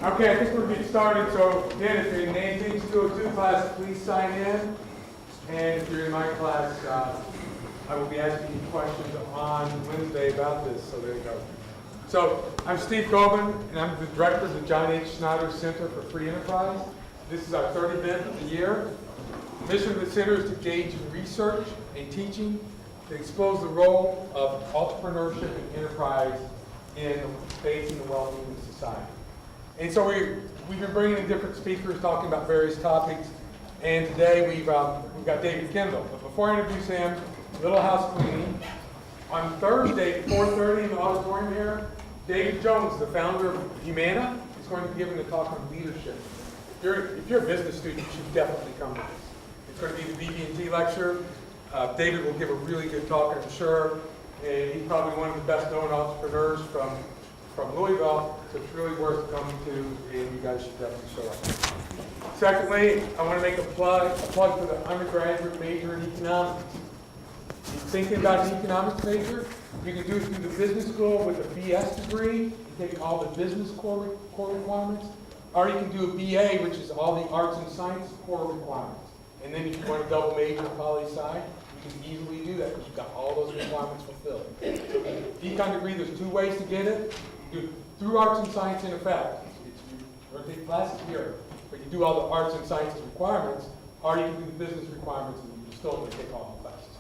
Okay, I think we'll get started. So again, if you're in Name Things 202 class, please sign in. And if you're in my class, I will be asking you questions on Wednesday about this. So there you go. So I'm Steve Goldman, and I'm the director of the John H. Snyder Center for Free Enterprise. This is our third event of the year. The mission of the center is to engage in research and teaching to expose the role of entrepreneurship and enterprise in advancing the well-being of society. And so we've been bringing in different speakers talking about various topics. And today we've got David Kendall. But before I introduce him, a little house cleaning. On Thursday at 4:30 in the auditorium here, David Jones, the founder of Humana, is going to be giving a talk on leadership. If you're a business student, you should definitely come to this. It's going to be the BB&T lecture. David will give a really good talk, I'm sure. And he's probably one of the best known entrepreneurs from Louisville, so it's really worth coming to, and you guys should definitely show up. Secondly, I want to make a plug for the undergraduate major in economics. If you're thinking about an economics major, you can do it through the business school with a BS degree, you take all the business core requirements, or you can do a BA, which is all the arts and science core requirements. And then if you want a double major poli-sci, you can easily do that because you've got all those requirements fulfilled. Econ degree, there's two ways to get it. You do it through arts and science in effect. You rotate classes here, but you do all the arts and sciences requirements, or you can do the business requirements and you still have to take all the classes.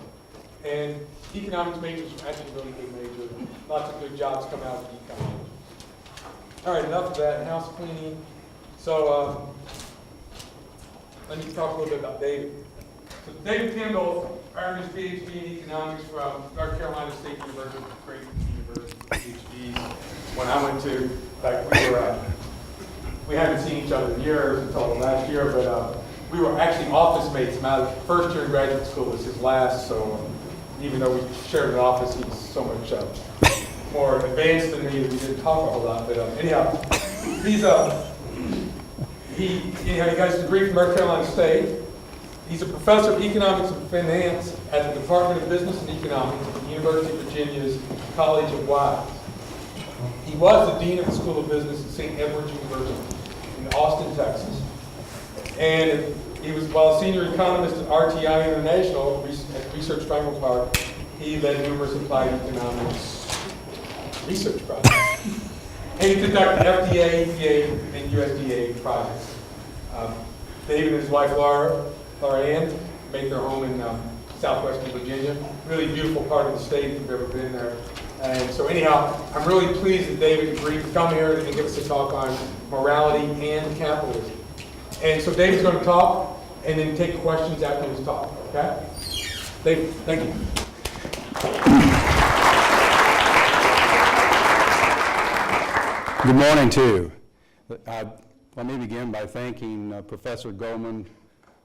And economics majors are actually a really good major. Lots of good jobs come out of econ majors. All right, enough of that, house cleaning. So let me talk a little bit about David. So David Kendall earned his PhD in economics from North Carolina State University, great university PhDs. When I went to, in fact, we haven't seen each other in years until last year, but we were actually office mates. My first year in graduate school was his last, so even though we shared an office, he's so much more advanced than me that we didn't talk a whole lot. But anyhow, he got his degree from North Carolina State. He's a professor of economics and finance at the Department of Business and Economics at the University of Virginia's College of Wise. He was the dean of the School of Business at St. Edward's University in Austin, Texas. And he was, while a senior economist at RTI International at Research Triangle Park, he led numerous applied economics research projects. And he conducted FDA, EPA, and USDA projects. David and his wife, Laura Ann, make their home in southwestern Virginia. Really beautiful part of the state if you've ever been there. And so anyhow, I'm really pleased that David agreed to come here and give us a talk on morality and capitalism. And so David's going to talk and then take questions after his talk, okay? David, thank you. Good morning to you. Let me begin by thanking Professor Goldman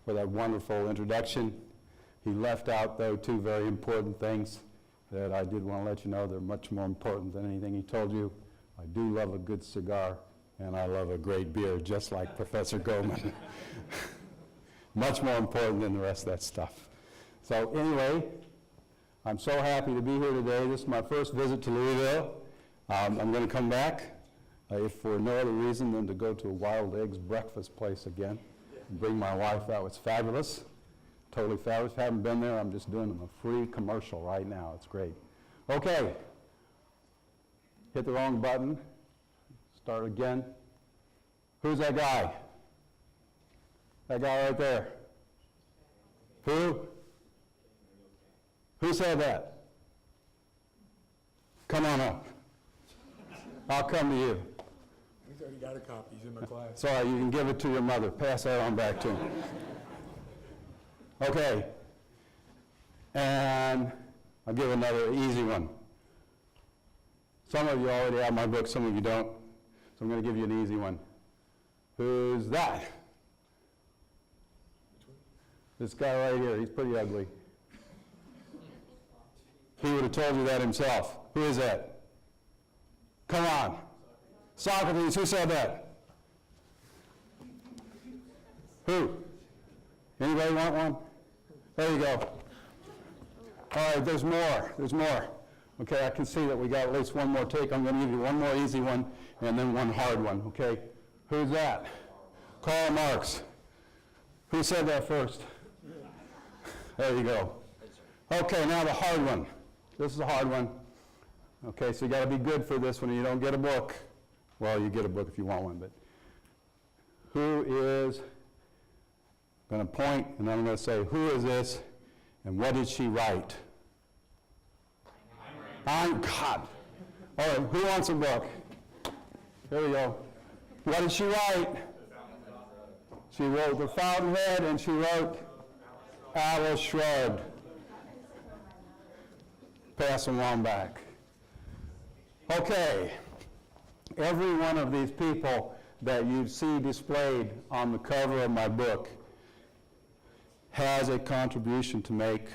for that wonderful introduction. He left out, though, two very important things that I did want to let you know. They're much more important than anything he told you. I do love a good cigar, and I love a great beer, just like Professor Goldman. Much more important than the rest of that stuff. So anyway, I'm so happy to be here today. This is my first visit to Louisville. I'm going to come back, if for no other reason than to go to a Wild Eggs breakfast place again and bring my wife. That was fabulous. Totally fabulous. If you haven't been there, I'm just doing them a free commercial right now. It's great. Okay. Hit the wrong button. Start again. Who's that guy? That guy right there. Who? Who said that? Come on up. I'll come to you. He's already got a copy. He's in my class. Sorry, you can give it to your mother. Pass that on back to him. Okay. And I'll give another easy one. Some of you already have my book, some of you don't. So I'm going to give you an easy one. Who's that? This guy right here. He's pretty ugly. He would have told you that himself. Who is that? Come on. Socrates. Who said that? Who? Anybody want one? There you go. All right, there's more. There's more. Okay, I can see that we got at least one more take. I'm going to give you one more easy one and then one hard one, okay? Who's that? Karl Marx. Who said that first? There you go. Okay, now the hard one. This is a hard one. Okay, so you got to be good for this one. You don't get a book. Well, you get a book if you want one, but who is going to point, and I'm going to say, who is this, and what did she write? God. All right, who wants a book? Here we go. What did she write? She wrote The Fountainhead, and she wrote Atlas Shrugged. Pass them on back. Okay. Every one of these people that you see displayed on the cover of my book has a contribution to make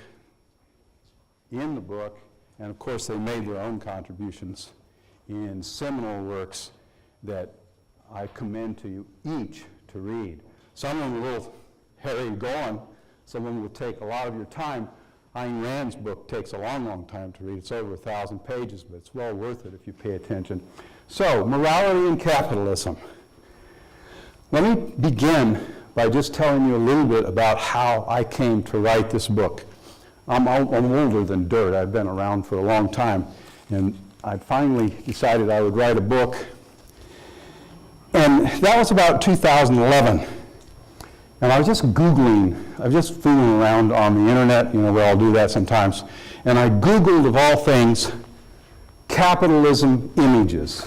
in the book, and of course they made their own contributions in seminal works that I commend to you each to read. Some of them are a little hairy going, some of them will take a lot of your time. Ayn Rand's book takes a long, long time to read. It's over 1,000 pages, but it's well worth it if you pay attention. So, morality and capitalism. Let me begin by just telling you a little bit about how I came to write this book. I'm older than dirt. I've been around for a long time, and I finally decided I would write a book. And that was about 2011. And I was just Googling, I was just fooling around on the internet, you know, where I'll do that sometimes. And I Googled, of all things, capitalism images.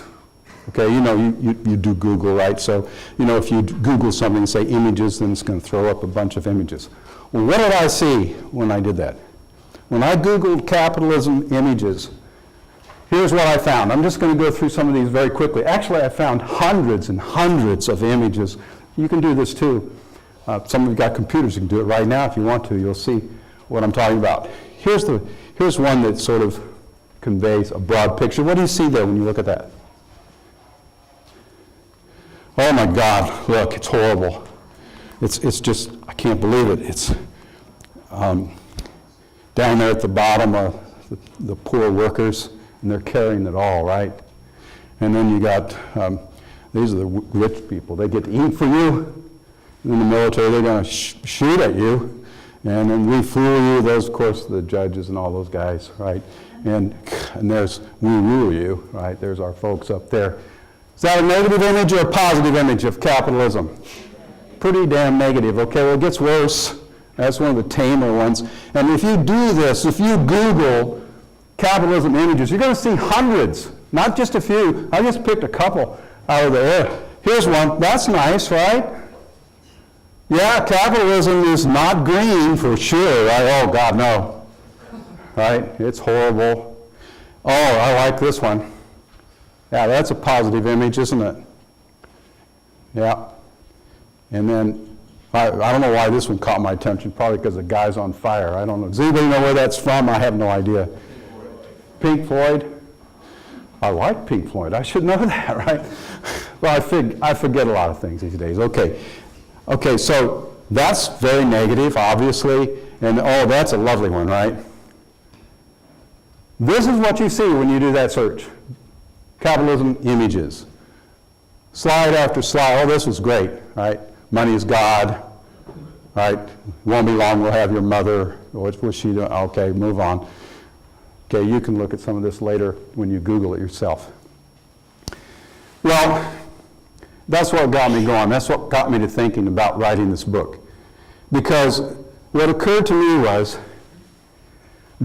Okay, you know, you do Google, right? So, you know, if you Google something and say images, then it's going to throw up a bunch of images. Well, what did I see when I did that? When I Googled capitalism images, here's what I found. I'm just going to go through some of these very quickly. Actually, I found hundreds and hundreds of images. You can do this too. Some of you got computers, you can do it right now if you want to. You'll see what I'm talking about. Here's one that sort of conveys a broad picture. What do you see there when you look at that? Oh my God, look, it's horrible. It's just, I can't believe it. It's down there at the bottom are the poor workers, and they're carrying it all, right? And then you got, these are the rich people. They get to eat for you. In the military, they're going to shoot at you, and then refuel you. Those, of course, the judges and all those guys, right? And there's we rule you, right? There's our folks up there. Is that a negative image or a positive image of capitalism? Pretty damn negative. Okay, well, it gets worse. That's one of the tamer ones. And if you do this, if you Google capitalism images, you're going to see hundreds, not just a few. I just picked a couple out of the air. Here's one. That's nice, right? Yeah, capitalism is not green for sure, right? Oh, God, no. Right? It's horrible. Oh, I like this one. Yeah, that's a positive image, isn't it? Yeah. And then, I don't know why this one caught my attention, probably because the guy's on fire. I don't know. Does anybody know where that's from? I have no idea. Pink Floyd? I like Pink Floyd. I should know that, right? Well, I forget a lot of things these days. Okay, so that's very negative, obviously, and oh, that's a lovely one, right? This is what you see when you do that search. Capitalism images. Slide after slide. Oh, this was great, right? Money is God, right? Won't be long, we'll have your mother. What was she doing? Okay, move on. Okay, you can look at some of this later when you Google it yourself. Well, that's what got me going. That's what got me to thinking about writing this book. Because what occurred to me was,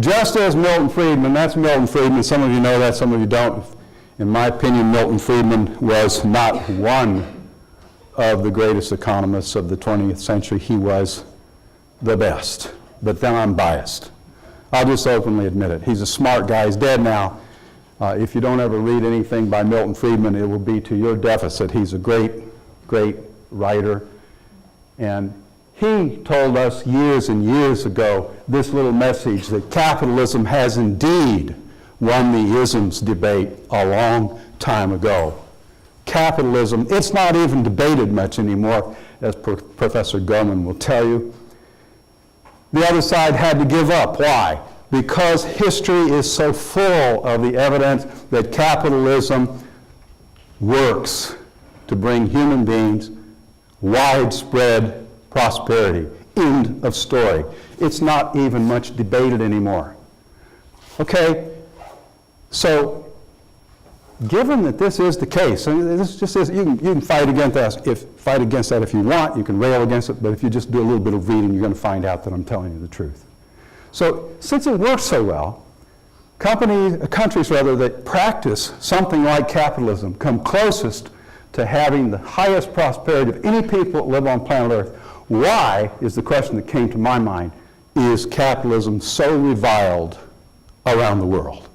just as Milton Friedman, that's Milton Friedman, some of you know that, some of you don't. In my opinion, Milton Friedman was not one of the greatest economists of the 20th century. He was the best. But then I'm biased. I'll just openly admit it. He's a smart guy. He's dead now. If you don't ever read anything by Milton Friedman, it will be to your deficit. He's a great, great writer. And he told us years and years ago this little message that capitalism has indeed won the isms debate a long time ago. Capitalism, it's not even debated much anymore, as Professor Goldman will tell you. The other side had to give up. Why? Because history is so full of the evidence that capitalism works. to bring human beings widespread prosperity. End of story. It's not even much debated anymore. Okay, so given that this is the case, and this just is, you can fight against that if you want, you can rail against it, but if you just do a little bit of reading, you're going to find out that I'm telling you the truth. So since it works so well, countries that practice something like capitalism come closest to having the highest prosperity of any people that live on planet Earth. Why, is the question that came to my mind, is capitalism so reviled around the world?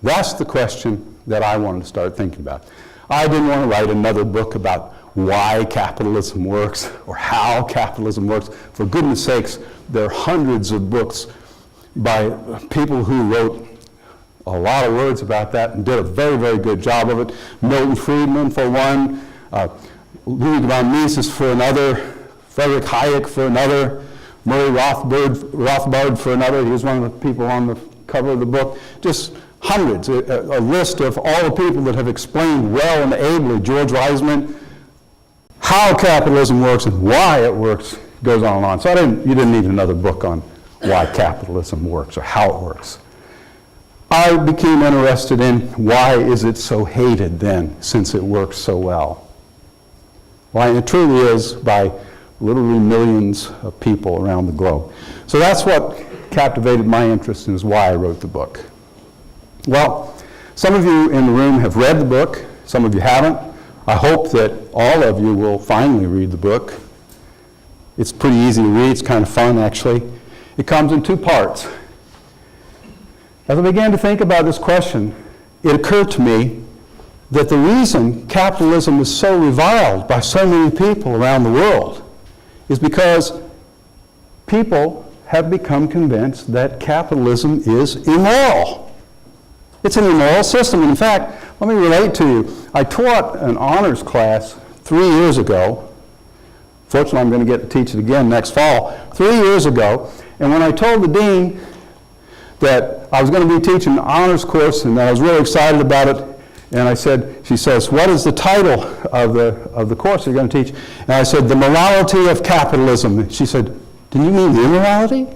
That's the question that I wanted to start thinking about. I didn't want to write another book about why capitalism works or how capitalism works. For goodness sakes, there are hundreds of books by people who wrote a lot of words about that and did a very, very good job of it. Milton Friedman for one, Ludwig von Mises for another, Friedrich Hayek for another, Murray Rothbard for another. He was one of the people on the cover of the book. Just hundreds, a list of all the people that have explained well and ably, George Weisman, how capitalism works and why it works, goes on and on. So you didn't need another book on why capitalism works or how it works. I became interested in why is it so hated then, since it works so well. Why it truly is by literally millions of people around the globe. So that's what captivated my interest and is why I wrote the book. Well, some of you in the room have read the book, some of you haven't. I hope that all of you will finally read the book. It's pretty easy to read, it's kind of fun actually. It comes in two parts. As I began to think about this question, it occurred to me that the reason capitalism is so reviled by so many people around the world is because people have become convinced that capitalism is immoral. It's an immoral system. In fact, let me relate to you. I taught an honors class 3 years ago. Fortunately, I'm going to get to teach it again next fall. 3 years ago, and when I told the dean that I was going to be teaching an honors course and that I was really excited about it, and she says, what is the title of the course you're going to teach? And I said, The Morality of Capitalism. And she said, do you mean immorality?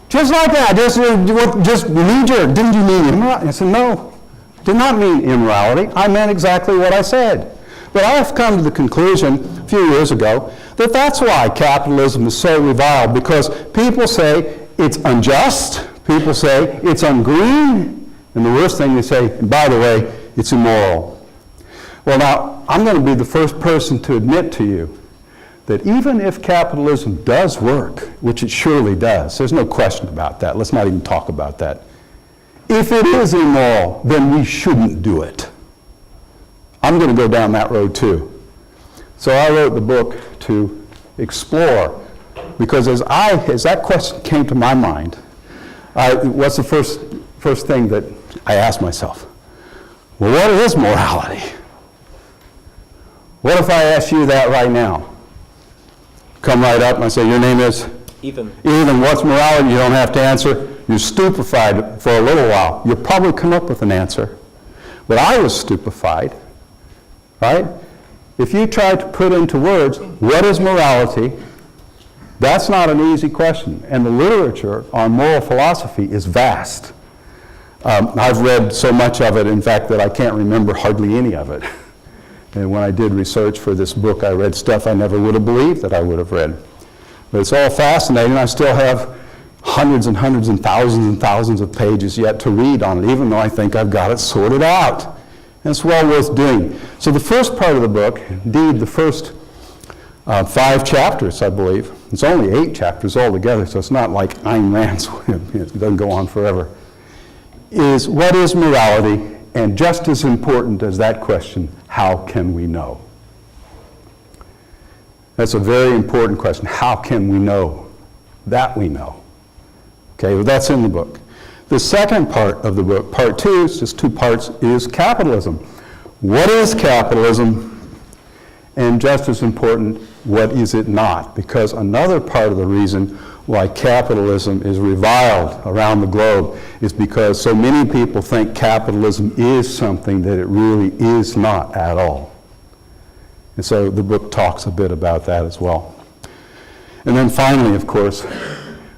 Just like that, just knee-jerk. Didn't you mean immorality? I said, no, did not mean immorality. I meant exactly what I said. But I have come to the conclusion a few years ago that that's why capitalism is so reviled, because people say it's unjust, people say it's ungreen, and the worst thing they say, and by the way, it's immoral. Well, now, I'm going to be the first person to admit to you that even if capitalism does work, which it surely does, there's no question about that, let's not even talk about that. If it is immoral, then we shouldn't do it. I'm going to go down that road too. So I wrote the book to explore, because as that question came to my mind, what's the first thing that I asked myself? Well, what is morality? What if I ask you that right now? Come right up and I say, your name is? Ethan. Ethan, what's morality? You don't have to answer. You're stupefied for a little while. You'll probably come up with an answer. But I was stupefied, right? If you try to put into words, what is morality? That's not an easy question. And the literature on moral philosophy is vast. I've read so much of it, in fact, that I can't remember hardly any of it. And when I did research for this book, I read stuff I never would have believed that I would have read. But it's all fascinating. I still have hundreds and hundreds and thousands of pages yet to read on it, even though I think I've got it sorted out. And it's well worth doing. So the first part of the book, indeed the first 5 chapters, I believe, it's only 8 chapters altogether, so it's not like Ayn Rand's, it doesn't go on forever, is what is morality? And just as important as that question, how can we know? That's a very important question. How can we know that we know? Okay, well, that's in the book. The second part of the book, part 2, it's just 2 parts, is capitalism. What is capitalism? And just as important, what is it not? Because another part of the reason why capitalism is reviled around the globe is because so many people think capitalism is something that it really is not at all. And so the book talks a bit about that as well. And then finally, of course,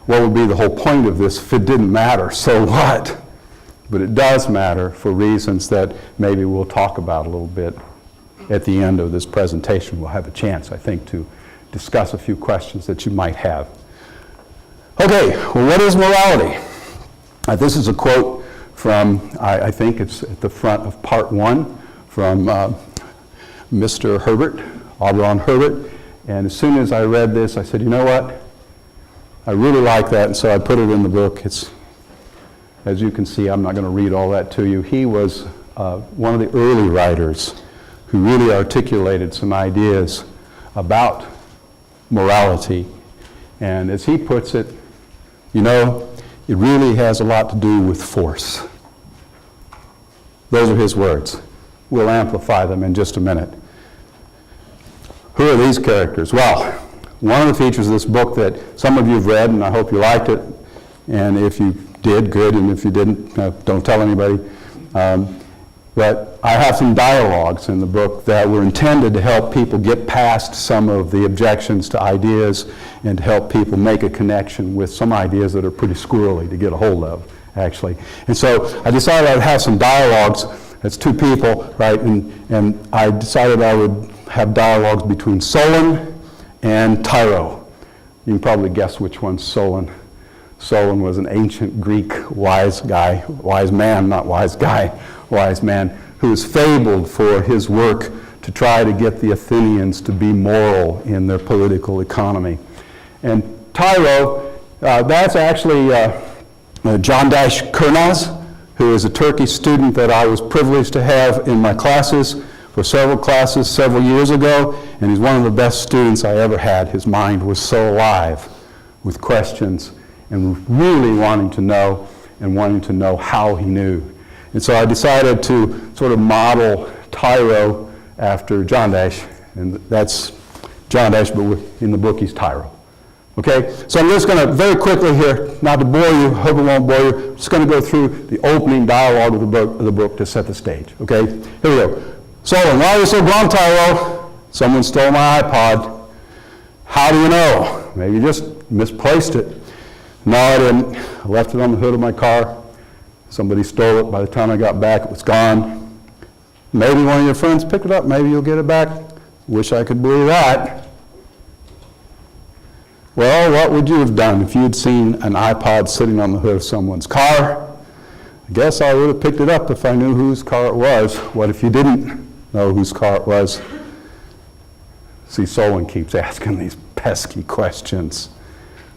what would be the whole point of this if it didn't matter? So what? But it does matter for reasons that maybe we'll talk about a little bit at the end of this presentation. We'll have a chance, I think, to discuss a few questions that you might have. Okay, well, what is morality? This is a quote from, I think it's at the front of part 1, from Mr. Herbert, Auberon Herbert. And as soon as I read this, I said, you know what? I really like that, and so I put it in the book. It's, as you can see, I'm not going to read all that to you. He was one of the early writers who really articulated some ideas about morality. And as he puts it, you know, it really has a lot to do with force. Those are his words. We'll amplify them in just a minute. Who are these characters? Well, one of the features of this book that some of you have read, and I hope you liked it, and if you did, good, and if you didn't, don't tell anybody. But I have some dialogues in the book that were intended to help people get past some of the objections to ideas and to help people make a connection with some ideas that are pretty squirrely to get a hold of, actually. And so I decided I'd have some dialogues. That's two people, right? And I decided I would have dialogues between Solon and Tyro. You can probably guess which one's Solon. Solon was an ancient Greek wise guy, wise man, not wise guy, wise man, who was fabled for his work to try to get the Athenians to be moral in their political economy. And Tyro, that's actually John Dash Kurnaz, who is a Turkish student that I was privileged to have in my classes for several classes several years ago, and he's one of the best students I ever had. His mind was so alive with questions and really wanting to know and wanting to know how he knew. And so I decided to sort of model Tyro after John Dash, and that's John Dash, but in the book he's Tyro. Okay, so I'm just going to very quickly here, not to bore you, hope it won't bore you, just going to go through the opening dialogue of the book to set the stage. Okay, here we go. Solon, why are you so glum, Tyro? Someone stole my iPod. How do you know? Maybe you just misplaced it. No, I didn't. I left it on the hood of my car. Somebody stole it. By the time I got back, it was gone. Maybe one of your friends picked it up. Maybe you'll get it back. Wish I could believe that. Well, what would you have done if you'd seen an iPod sitting on the hood of someone's car? I guess I would have picked it up if I knew whose car it was. What if you didn't know whose car it was? See, Solon keeps asking these pesky questions.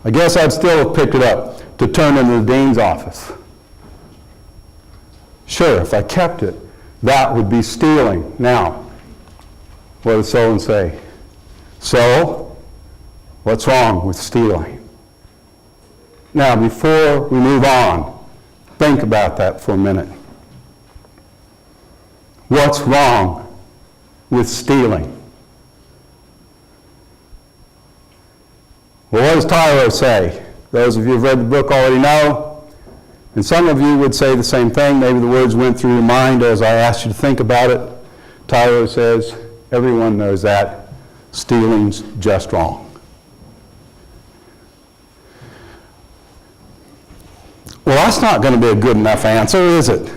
I guess I'd still have picked it up to turn into the dean's office. Sure, if I kept it, that would be stealing. Now, what does Solon say? So, what's wrong with stealing? Now, before we move on, think about that for a minute. What's wrong with stealing? Well, what does Tyro say? Those of you who've read the book already know. And some of you would say the same thing. Maybe the words went through your mind as I asked you to think about it. Tyro says, everyone knows that. Stealing's just wrong. Well, that's not going to be a good enough answer, is it?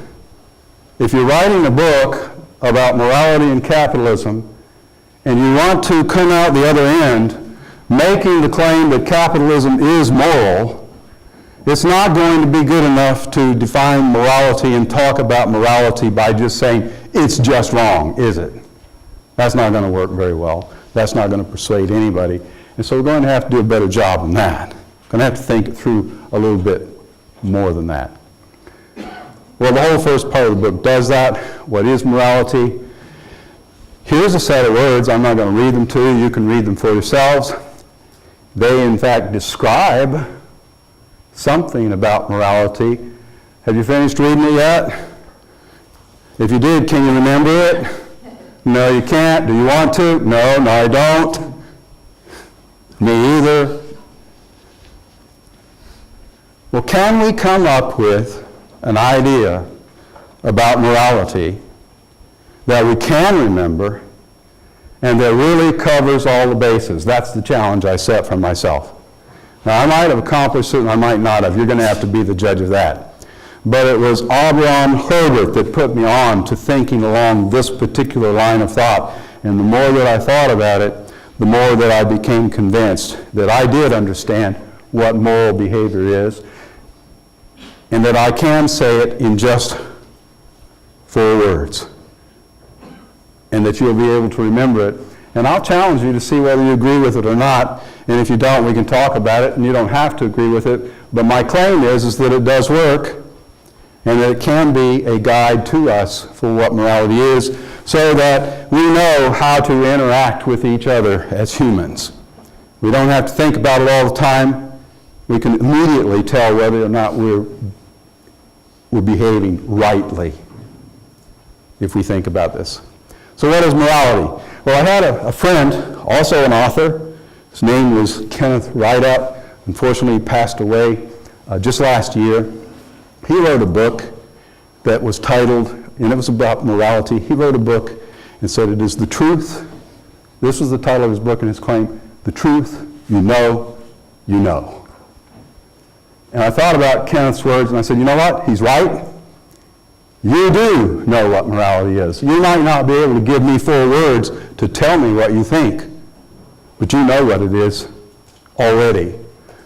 If you're writing a book about morality and capitalism, and you want to come out the other end making the claim that capitalism is moral, it's not going to be good enough to define morality and talk about morality by just saying it's just wrong, is it? That's not going to work very well. That's not going to persuade anybody. And so we're going to have to do a better job than that. We're going to have to think it through a little bit more than that. Well, the whole first part of the book does that. What is morality? Here's a set of words. I'm not going to read them to you. You can read them for yourselves. They, in fact, describe something about morality. Have you finished reading it yet? If you did, can you remember it? No, you can't. Do you want to? No, I don't. Me either. Well, can we come up with an idea about morality that we can remember and that really covers all the bases? That's the challenge I set for myself. Now, I might have accomplished it and I might not have. You're going to have to be the judge of that. But it was Abraham Herbert that put me on to thinking along this particular line of thought. And the more that I thought about it, the more that I became convinced that I did understand what moral behavior is, and that I can say it in just 4 words, and that you'll be able to remember it. And I'll challenge you to see whether you agree with it or not, and if you don't, we can talk about it, and you don't have to agree with it. But my claim is that it does work, and that it can be a guide to us for what morality is, so that we know how to interact with each other as humans. We don't have to think about it all the time. We can immediately tell whether or not we're behaving rightly if we think about this. So what is morality? Well, I had a friend, also an author. His name was Kenneth Rideout. Unfortunately, he passed away just last year. He wrote a book that was titled, and it was about morality. He wrote a book and said, it is the truth. This was the title of his book and his claim, the truth you know, you know. And I thought about Kenneth's words and I said, you know what? He's right. You do know what morality is. You might not be able to give me 4 words to tell me what you think, but you know what it is already.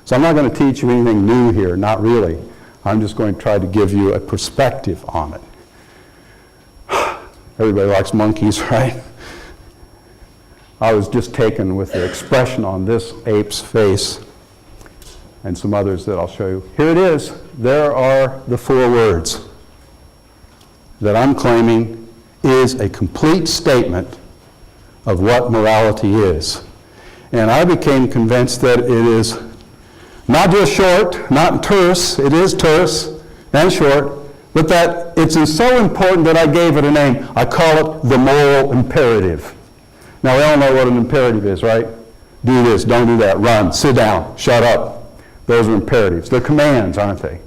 So I'm not going to teach you anything new here, not really. I'm just going to try to give you a perspective on it. Everybody likes monkeys, right? I was just taken with the expression on this ape's face and some others that I'll show you. Here it is. There are the 4 words that I'm claiming is a complete statement of what morality is. And I became convinced that it is not just short, not terse, it is terse and short, but that it's so important that I gave it a name. I call it the moral imperative. Now, we all know what an imperative is, right? Do this, don't do that, run, sit down, shut up. Those are imperatives. They're commands, aren't they?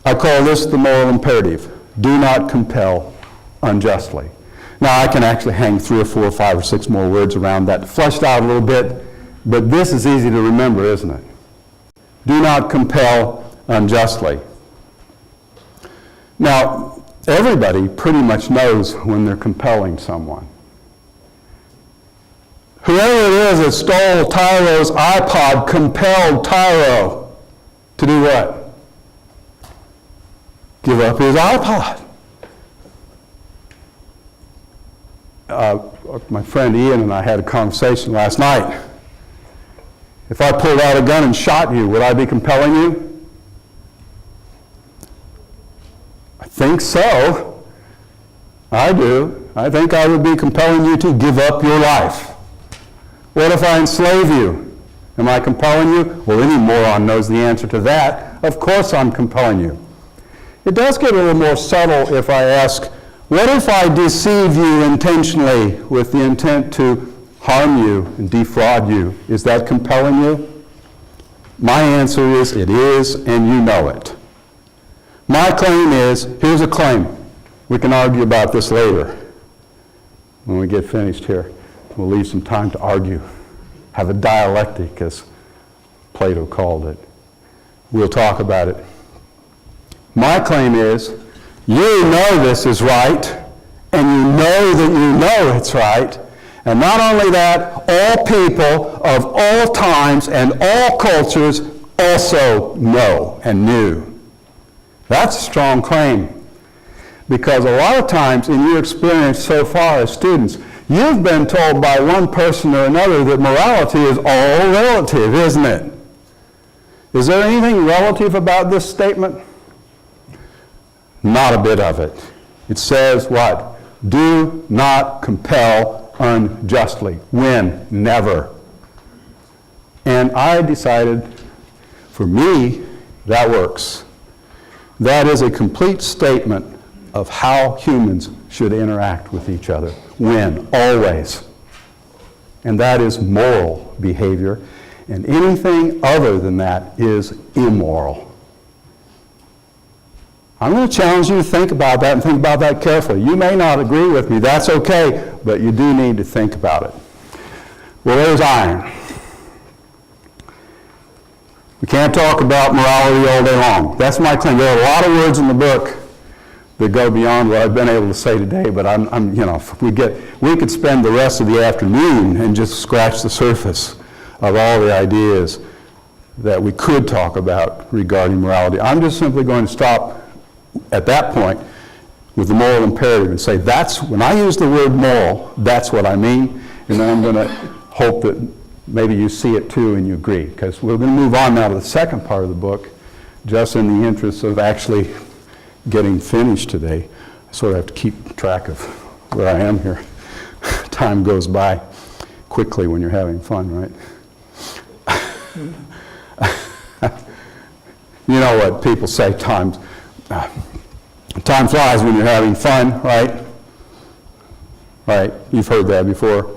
I call this the moral imperative. Do not compel unjustly. Now, I can actually hang 3 or 4 or 5 or 6 more words around that, fleshed out a little bit, but this is easy to remember, isn't it? Do not compel unjustly. Now, everybody pretty much knows when they're compelling someone. Whoever it is that stole Tyro's iPod compelled Tyro to do what? Give up his iPod. My friend Ian and I had a conversation last night. If I pulled out a gun and shot you, would I be compelling you? I think so. I do. I think I would be compelling you to give up your life. What if I enslave you? Am I compelling you? Well, any moron knows the answer to that. Of course I'm compelling you. It does get a little more subtle if I ask, what if I deceive you intentionally with the intent to harm you and defraud you? Is that compelling you? My answer is, it is, and you know it. My claim is, here's a claim. We can argue about this later when we get finished here. We'll leave some time to argue. Have a dialectic, as Plato called it. We'll talk about it. My claim is, you know this is right, and you know that you know it's right. And not only that, all people of all times and all cultures also know and knew. That's a strong claim. Because a lot of times in your experience so far as students, you've been told by one person or another that morality is all relative, isn't it? Is there anything relative about this statement? Not a bit of it. It says what? Do not compel unjustly. When? Never. And I decided, for me, that works. That is a complete statement of how humans should interact with each other. When? Always. And that is moral behavior. And anything other than that is immoral. I'm going to challenge you to think about that and think about that carefully. You may not agree with me. That's okay, but you do need to think about it. Well, there's iron. We can't talk about morality all day long. That's my claim. There are a lot of words in the book that go beyond what I've been able to say today, but we could spend the rest of the afternoon and just scratch the surface of all the ideas that we could talk about regarding morality. I'm just simply going to stop at that point with the moral imperative and say, when I use the word moral, that's what I mean, and then I'm going to hope that maybe you see it too and you agree, because we're going to move on now to the second part of the book, just in the interest of actually getting finished today. I sort of have to keep track of where I am here. Time goes by quickly when you're having fun, right? You know what people say, time flies when you're having fun, right? Right, you've heard that before.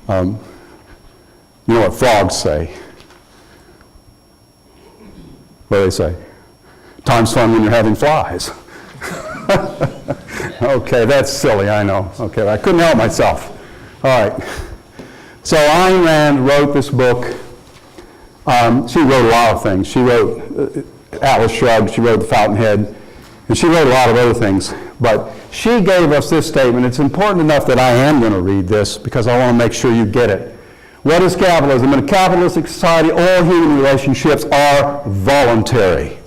You know what frogs say? What do they say? Time's fun when you're having flies. Okay, that's silly, I know. Okay, I couldn't help myself. All right. So Ayn Rand wrote this book. She wrote a lot of things. She wrote Atlas Shrugged, she wrote The Fountainhead, and she wrote a lot of other things. But she gave us this statement. It's important enough that I am going to read this because I want to make sure you get it. What is capitalism? In a capitalistic society, all human relationships are voluntary.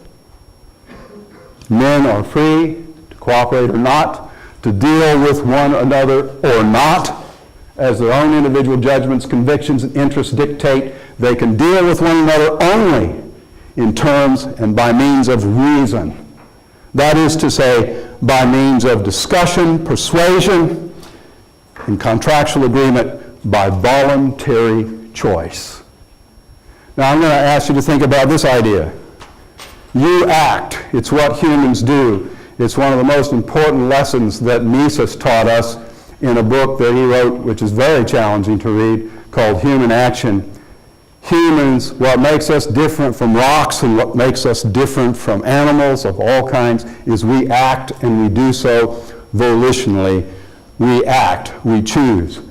Men are free to cooperate or not, to deal with one another or not, as their own individual judgments, convictions, and interests dictate. They can deal with one another only in terms and by means of reason. That is to say, by means of discussion, persuasion, and contractual agreement by voluntary choice. Now I'm going to ask you to think about this idea. You act. It's what humans do. It's one of the most important lessons that Mises taught us in a book that he wrote, which is very challenging to read, called Human Action. Humans, what makes us different from rocks and what makes us different from animals of all kinds is we act, and we do so volitionally. We act, we choose.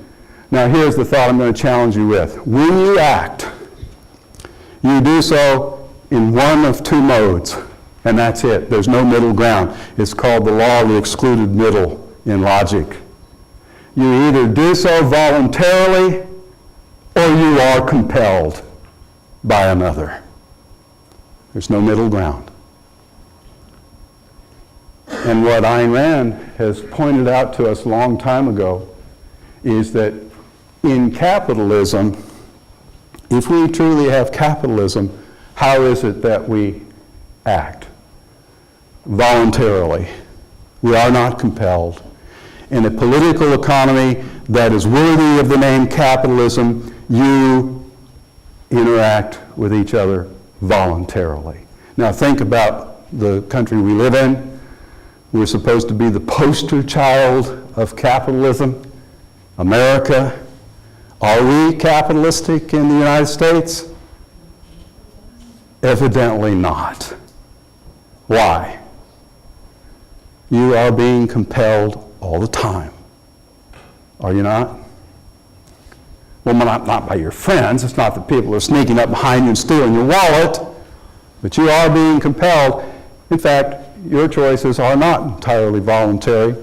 Now here's the thought I'm going to challenge you with. When you act, you do so in one of two modes, and that's it. There's no middle ground. It's called the law of the excluded middle in logic. You either do so voluntarily or you are compelled by another. There's no middle ground. And what Ayn Rand has pointed out to us a long time ago is that in capitalism, if we truly have capitalism, how is it that we act? Voluntarily. We are not compelled. In a political economy that is worthy of the name capitalism, you interact with each other voluntarily. Now think about the country we live in. We're supposed to be the poster child of capitalism, America. Are we capitalistic in the United States? Evidently not. Why? You are being compelled all the time. Are you not? Well, not by your friends. It's not that people are sneaking up behind you and stealing your wallet, but you are being compelled. In fact, your choices are not entirely voluntary,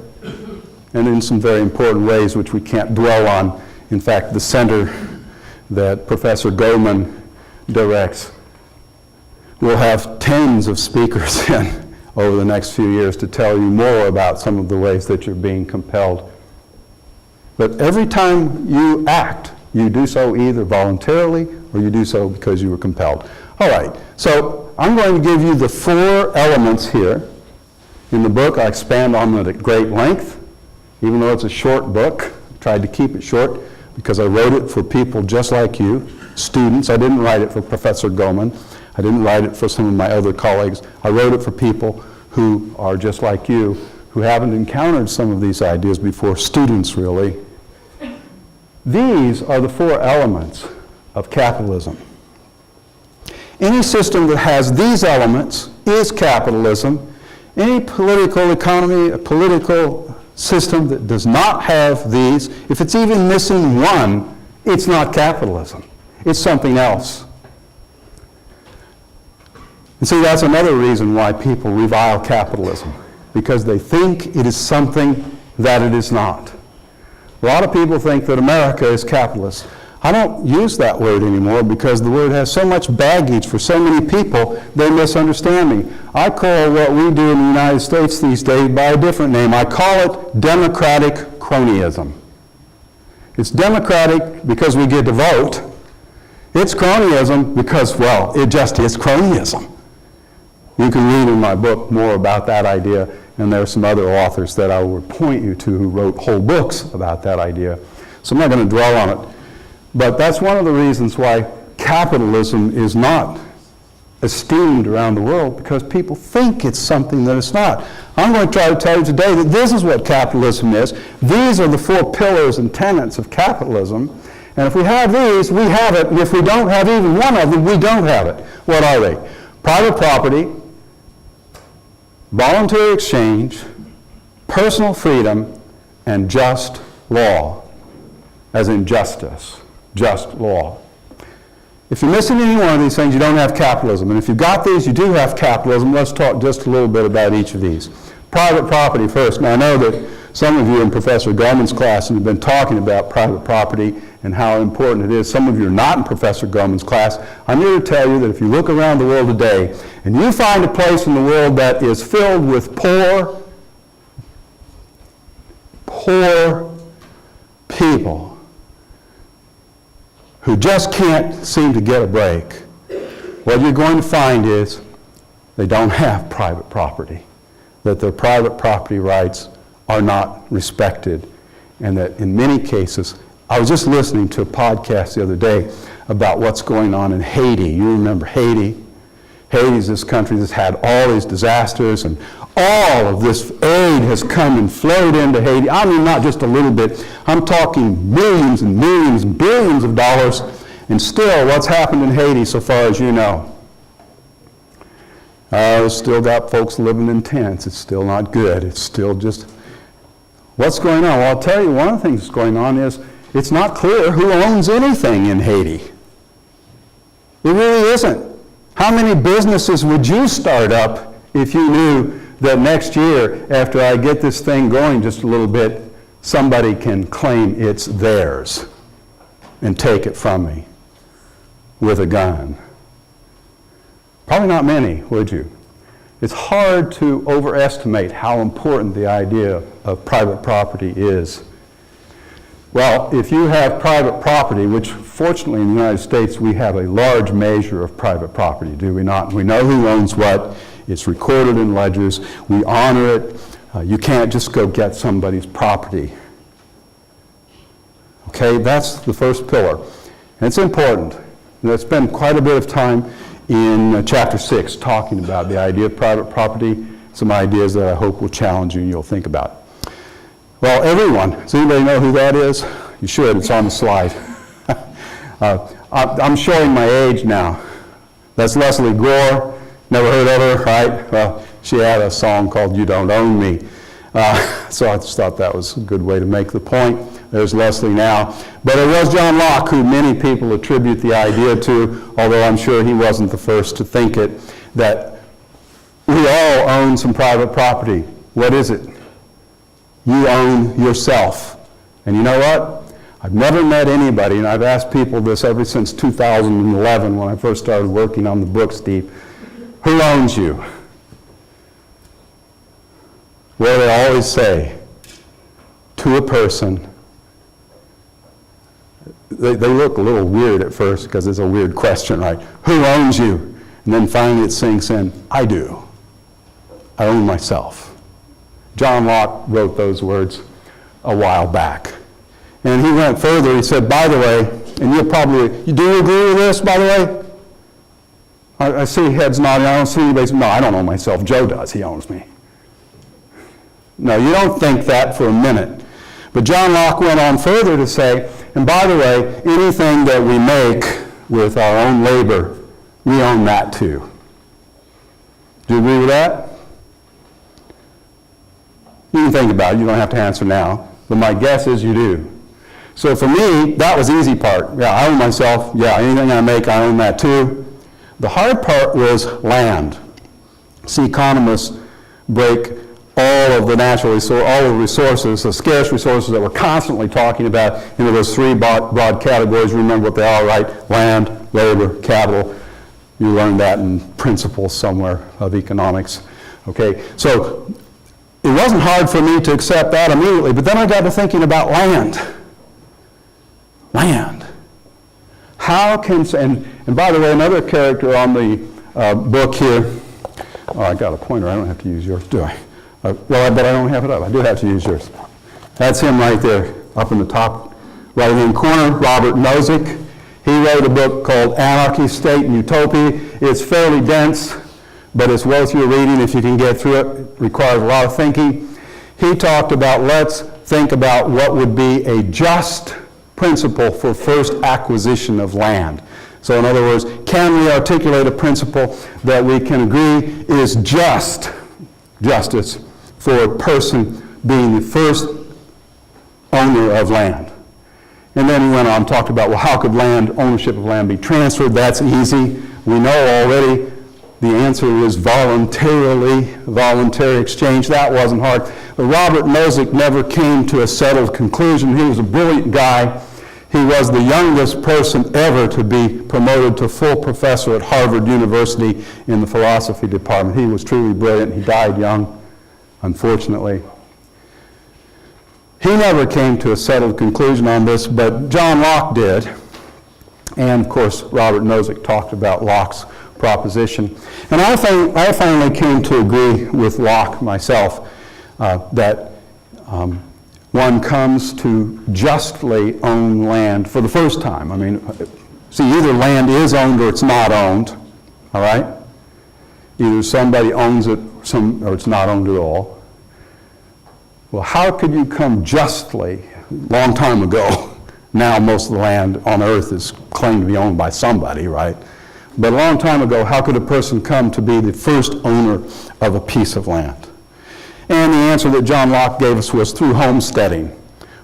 and in some very important ways which we can't dwell on. In fact, the center that Professor Goldman directs will have tens of speakers in over the next few years to tell you more about some of the ways that you're being compelled. But every time you act, you do so either voluntarily or you do so because you were compelled. All right, so I'm going to give you the 4 elements here. In the book, I expand on it at great length. Even though it's a short book, I tried to keep it short because I wrote it for people just like you, students. I didn't write it for Professor Goldman. I didn't write it for some of my other colleagues. I wrote it for people who are just like you, who haven't encountered some of these ideas before, students really. These are the 4 elements of capitalism. Any system that has these elements is capitalism. Any political economy, a political system that does not have these, if it's even missing one, it's not capitalism. It's something else. And see, that's another reason why people revile capitalism, because they think it is something that it is not. A lot of people think that America is capitalist. I don't use that word anymore because the word has so much baggage for so many people, they misunderstand me. I call what we do in the United States these days by a different name. I call it democratic cronyism. It's democratic because we get to vote. It's cronyism because, well, it just is cronyism. You can read in my book more about that idea, and there are some other authors that I will point you to who wrote whole books about that idea. So I'm not going to dwell on it. But that's one of the reasons why capitalism is not esteemed around the world, because people think it's something that it's not. I'm going to try to tell you today that this is what capitalism is. These are the 4 pillars and tenets of capitalism. And if we have these, we have it. And if we don't have even one of them, we don't have it. What are they? Private property, voluntary exchange, personal freedom, and just law, as in justice, just law. If you're missing any one of these things, you don't have capitalism. And if you've got these, you do have capitalism. Let's talk just a little bit about each of these. Private property first. Now, I know that some of you in Professor Goldman's class have been talking about private property and how important it is. Some of you are not in Professor Goldman's class. I'm here to tell you that if you look around the world today and you find a place in the world that is filled with poor people who just can't seem to get a break, what you're going to find is they don't have private property, that their private property rights are not respected, and that in many cases, I was just listening to a podcast the other day about what's going on in Haiti. You remember Haiti? Haiti's this country that's had all these disasters, and all of this aid has come and flowed into Haiti. I mean, not just a little bit. I'm talking millions and millions and billions of dollars. And still, what's happened in Haiti so far as you know? It's still got folks living in tents. It's still not good. It's still just... What's going on? Well, I'll tell you, one of the things that's going on is it's not clear who owns anything in Haiti. It really isn't. How many businesses would you start up if you knew that next year, after I get this thing going just a little bit, somebody can claim it's theirs and take it from me with a gun? Probably not many, would you? It's hard to overestimate how important the idea of private property is. Well, if you have private property, which fortunately in the United States we have a large measure of private property, do we not? We know who owns what. It's recorded in ledgers. We honor it. You can't just go get somebody's property. Okay, that's the first pillar. And it's important. And there's been quite a bit of time in chapter 6 talking about the idea of private property, some ideas that I hope will challenge you and you'll think about. Well, everyone, does anybody know who that is? You should, it's on the slide. I'm showing my age now. That's Leslie Gore. Never heard of her, right? Well, she had a song called You Don't Own Me. So I just thought that was a good way to make the point. There's Leslie now. But it was John Locke who many people attribute the idea to, although I'm sure he wasn't the first to think it, that we all own some private property. What is it? You own yourself. And you know what? I've never met anybody, and I've asked people this ever since 2011 when I first started working on the book, Steve, who owns you? Well, they always say, to a person. They look a little weird at first because it's a weird question, right? Who owns you? And then finally it sinks in, I do. I own myself. John Locke wrote those words a while back. And he went further. He said, by the way, and you'll probably, do you agree with this, by the way? I see heads nodding. I don't see anybody saying, no, I don't own myself. Joe does. He owns me. No, you don't think that for a minute. But John Locke went on further to say, and by the way, anything that we make with our own labor, we own that too. Do you agree with that? You can think about it. You don't have to answer now. But my guess is you do. So for me, that was the easy part. Yeah, I own myself. Yeah, anything I make, I own that too. The hard part was land. See, economists break all of the natural resources, all of the resources, the scarce resources that we're constantly talking about into those three broad categories. Remember what they are, right? Land, labor, capital. You learned that in principles somewhere of economics. Okay, so it wasn't hard for me to accept that immediately, but then I got to thinking about land. Land. How can, and by the way, another character on the book here, oh, I got a pointer, I don't have to use yours, do I? Well, but I don't have it up, I do have to use yours. That's him right there, up in the top right-hand corner, Robert Nozick. He wrote a book called Anarchy, State, and Utopia. It's fairly dense, but it's worth your reading if you can get through it. It requires a lot of thinking. He talked about, let's think about what would be a just principle for first acquisition of land. So in other words, can we articulate a principle that we can agree is just justice for a person being the first owner of land? And then he went on and talked about, well, how could ownership of land be transferred? That's easy. We know already the answer is voluntary exchange. That wasn't hard. But Robert Nozick never came to a settled conclusion. He was a brilliant guy. He was the youngest person ever to be promoted to full professor at Harvard University in the philosophy department. He was truly brilliant. He died young, unfortunately. He never came to a settled conclusion on this, but John Locke did. And, of course, Robert Nozick talked about Locke's proposition. And I finally came to agree with Locke myself that one comes to justly own land for the first time. I mean, see, either land is owned or it's not owned, all right? Either somebody owns it or it's not owned at all. Well, how could you come justly, long time ago, now most of the land on earth is claimed to be owned by somebody, right? But a long time ago, how could a person come to be the first owner of a piece of land? And the answer that John Locke gave us was through homesteading.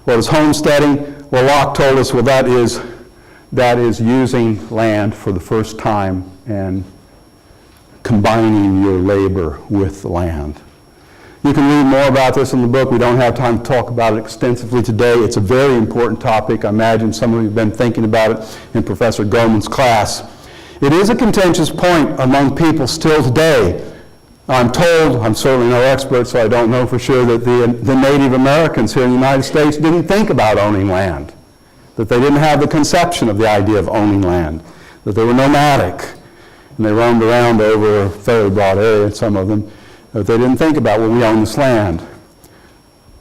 What is homesteading? Well, Locke told us, well, that is using land for the first time and combining your labor with the land. You can read more about this in the book. We don't have time to talk about it extensively today. It's a very important topic. I imagine some of you have been thinking about it in Professor Goldman's class. It is a contentious point among people still today. I'm told, I'm certainly no expert, so I don't know for sure, that the Native Americans here in the United States didn't think about owning land, that they didn't have the conception of the idea of owning land, that they were nomadic, and they roamed around over a fairly broad area, some of them, that they didn't think about, well, we own this land.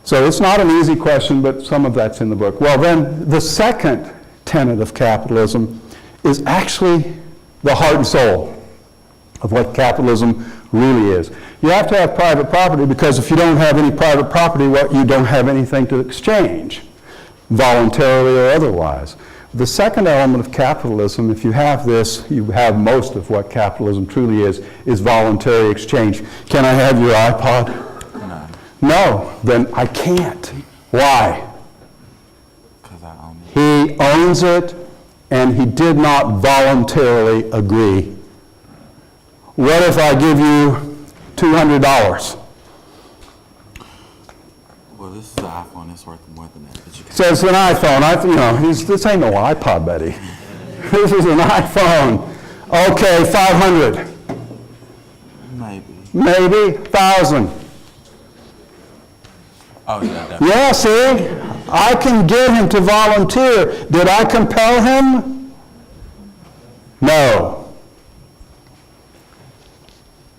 So it's not an easy question, but some of that's in the book. Well, then, the second tenet of capitalism is actually the heart and soul of what capitalism really is. You have to have private property because if you don't have any private property, well, you don't have anything to exchange, voluntarily or otherwise. The second element of capitalism, if you have this, you have most of what capitalism truly is voluntary exchange. Can I have your iPod? No. No, then I can't. Why? Because I own it. He owns it, and he did not voluntarily agree. What if I give you $200? Well, this is an iPhone. It's worth more than that. But you So it's an iPhone. This ain't no iPod, buddy. This is an iPhone. Okay, 500. Maybe 1,000. Oh, yeah, definitely. Yeah, see? I can get him to volunteer. Did I compel him? No.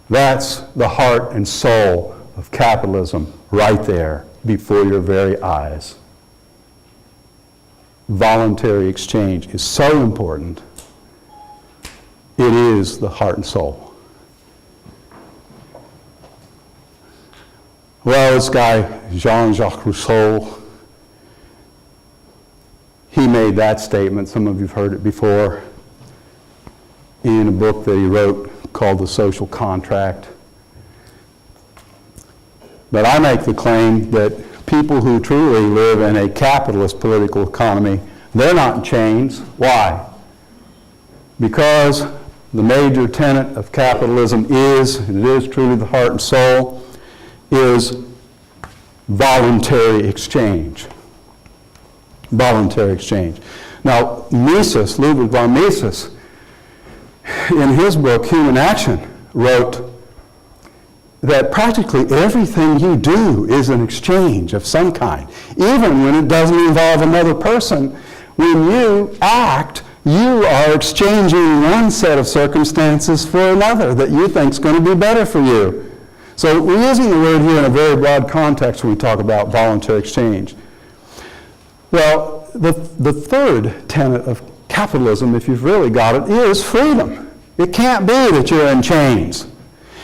That's the heart and soul of capitalism right there before your very eyes. Voluntary exchange is so important. It is the heart and soul. Well, this guy, Jean-Jacques Rousseau, he made that statement. Some of you have heard it before. in a book that he wrote called The Social Contract. But I make the claim that people who truly live in a capitalist political economy, they're not in chains. Why? Because the major tenet of capitalism is, and it is truly the heart and soul, is voluntary exchange. Voluntary exchange. Now, Mises, Ludwig von Mises, in his book, Human Action, wrote that practically everything you do is an exchange of some kind, even when it doesn't involve another person. When you act, you are exchanging one set of circumstances for another that you think is going to be better for you. So we're using the word here in a very broad context when we talk about voluntary exchange. Well, the third tenet of capitalism, if you've really got it, is freedom. It can't be that you're in chains.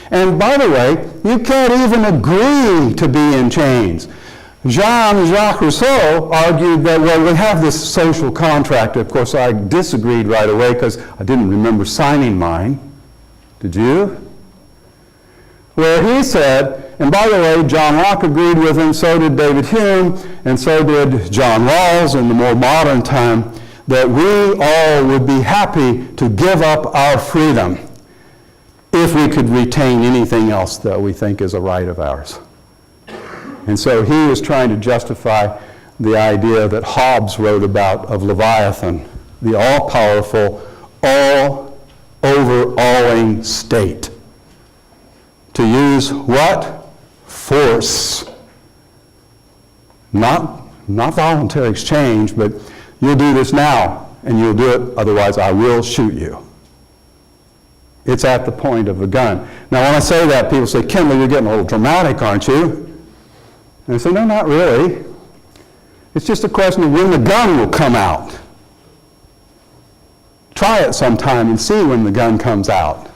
And by the way, you can't even agree to be in chains. Jean-Jacques Rousseau argued that, well, we have this social contract. Of course, I disagreed right away because I didn't remember signing mine. Did you? Where he said, and by the way, John Locke agreed with him, so did David Hume, and so did John Rawls in the more modern time, that we all would be happy to give up our freedom if we could retain anything else that we think is a right of ours. And so he was trying to justify the idea that Hobbes wrote about of Leviathan, the all-powerful, all-overawing state. To use what? Force. Not voluntary exchange, but you'll do this now, and you'll do it, otherwise I will shoot you. It's at the point of a gun. Now, when I say that, people say, Kendall, you're getting a little dramatic, aren't you? And I say, no, not really. It's just a question of when the gun will come out. Try it sometime and see when the gun comes out.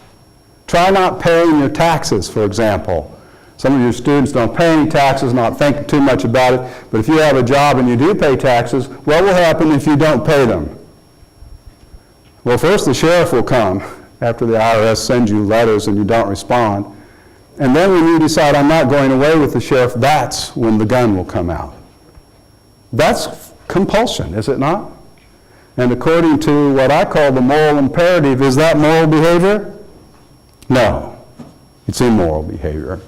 Try not paying your taxes, for example. Some of your students don't pay any taxes, not thinking too much about it, but if you have a job and you do pay taxes, what will happen if you don't pay them? Well, first the sheriff will come after the IRS sends you letters and you don't respond. And then when you decide, I'm not going away with the sheriff, that's when the gun will come out. That's compulsion, is it not? And according to what I call the moral imperative, is that moral behavior? No, it's immoral behavior.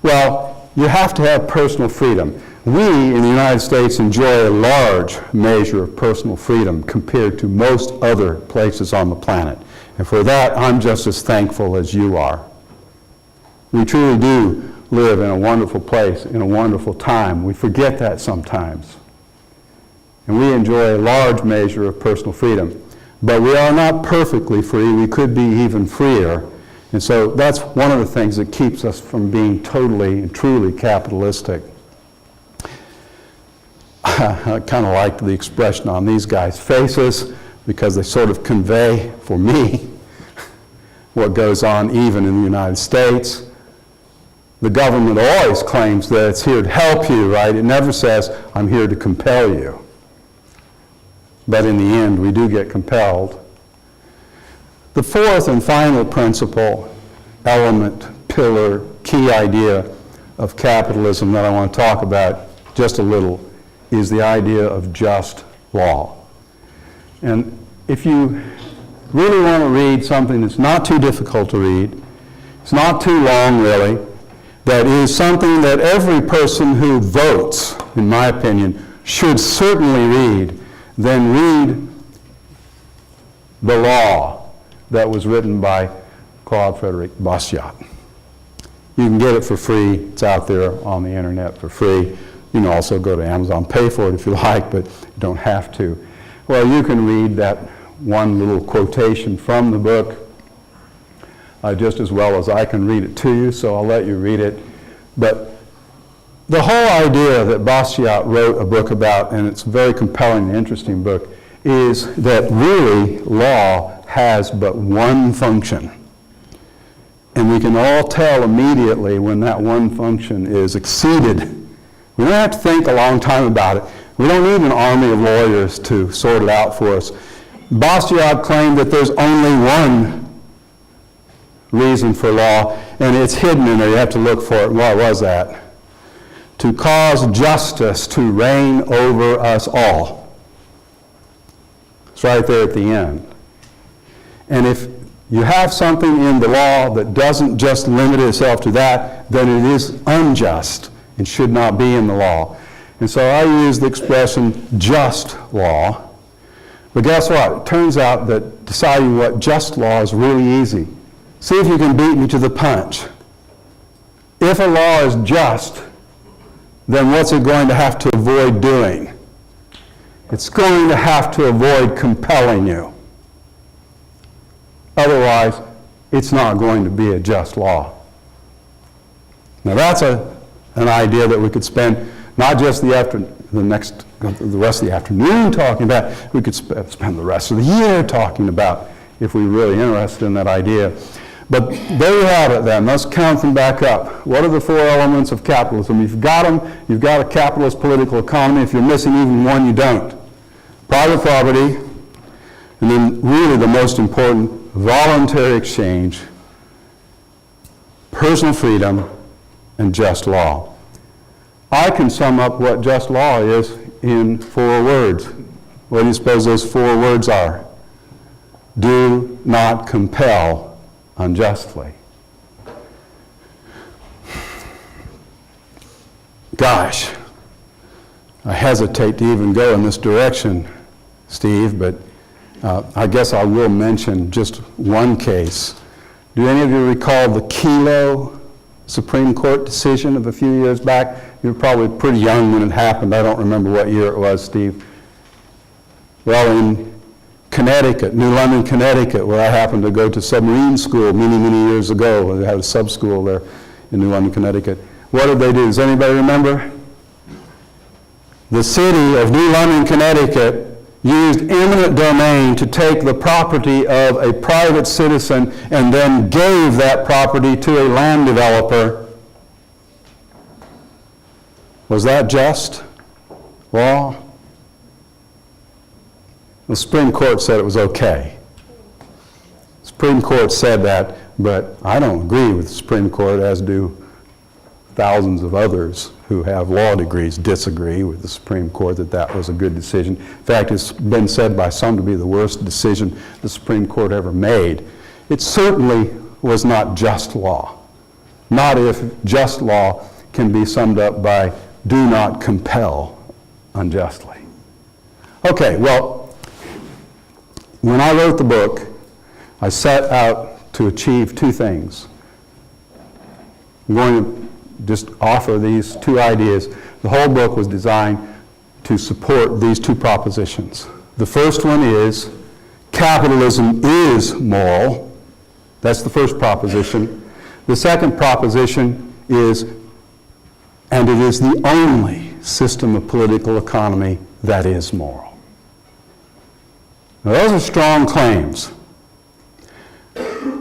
Well, you have to have personal freedom. We in the United States enjoy a large measure of personal freedom compared to most other places on the planet. And for that, I'm just as thankful as you are. We truly do live in a wonderful place, in a wonderful time. We forget that sometimes. And we enjoy a large measure of personal freedom. But we are not perfectly free. We could be even freer. And so that's one of the things that keeps us from being totally and truly capitalistic. I kind of like the expression on these guys' faces because they sort of convey, for me, what goes on even in the United States. The government always claims that it's here to help you, right? It never says, I'm here to compel you. But in the end, we do get compelled. The fourth and final principle, element, pillar, key idea of capitalism that I want to talk about just a little is the idea of just law. And if you really want to read something that's not too difficult to read, it's not too long really, that is something that every person who votes, in my opinion, should certainly read, then read The Law that was written by Claude Frederick Bastiat. You can get it for free. It's out there on the internet for free. You can also go to Amazon, pay for it if you like, but you don't have to. Well, you can read that one little quotation from the book just as well as I can read it to you, so I'll let you read it. But the whole idea that Bastiat wrote a book about, and it's a very compelling and interesting book, is that really law has but one function. And we can all tell immediately when that one function is exceeded. We don't have to think a long time about it. We don't need an army of lawyers to sort it out for us. Bastiat claimed that there's only one reason for law, and it's hidden in there. You have to look for it. What was that? To cause justice to reign over us all. It's right there at the end. And if you have something in the law that doesn't just limit itself to that, then it is unjust and should not be in the law. And so I use the expression just law. But guess what? It turns out that deciding what just law is really easy. See if you can beat me to the punch. If a law is just, then what's it going to have to avoid doing? It's going to have to avoid compelling you. Otherwise, it's not going to be a just law. Now that's an idea that we could spend not just the rest of the afternoon talking about, we could spend the rest of the year talking about if we're really interested in that idea. But there you have it then. Let's count them back up. What are the four elements of capitalism? You've got them. You've got a capitalist political economy. If you're missing even one, you don't. Private property, and then really the most important, voluntary exchange, personal freedom, and just law. I can sum up what just law is in 4 words. What do you suppose those 4 words are? Do not compel unjustly. Gosh, I hesitate to even go in this direction, Steve, but I guess I will mention just one case. Do any of you recall the Kelo Supreme Court decision of a few years back? You were probably pretty young when it happened. I don't remember what year it was, Steve. Well, in Connecticut, New London, Connecticut, where I happened to go to submarine school many, many years ago. They had a sub-school there in New London, Connecticut. What did they do? Does anybody remember? The city of New London, Connecticut used eminent domain to take the property of a private citizen and then gave that property to a land developer. Was that just law? The Supreme Court said it was okay. The Supreme Court said that, but I don't agree with the Supreme Court, as do thousands of others who have law degrees disagree with the Supreme Court that that was a good decision. In fact, it's been said by some to be the worst decision the Supreme Court ever made. It certainly was not just law. Not if just law can be summed up by do not compel unjustly. Okay, well, when I wrote the book, I set out to achieve 2 things. I'm going to just offer these 2 ideas. The whole book was designed to support these 2 propositions. The first one is capitalism is moral. That's the first proposition. The second proposition is, and it is the only system of political economy that is moral. Now, those are strong claims.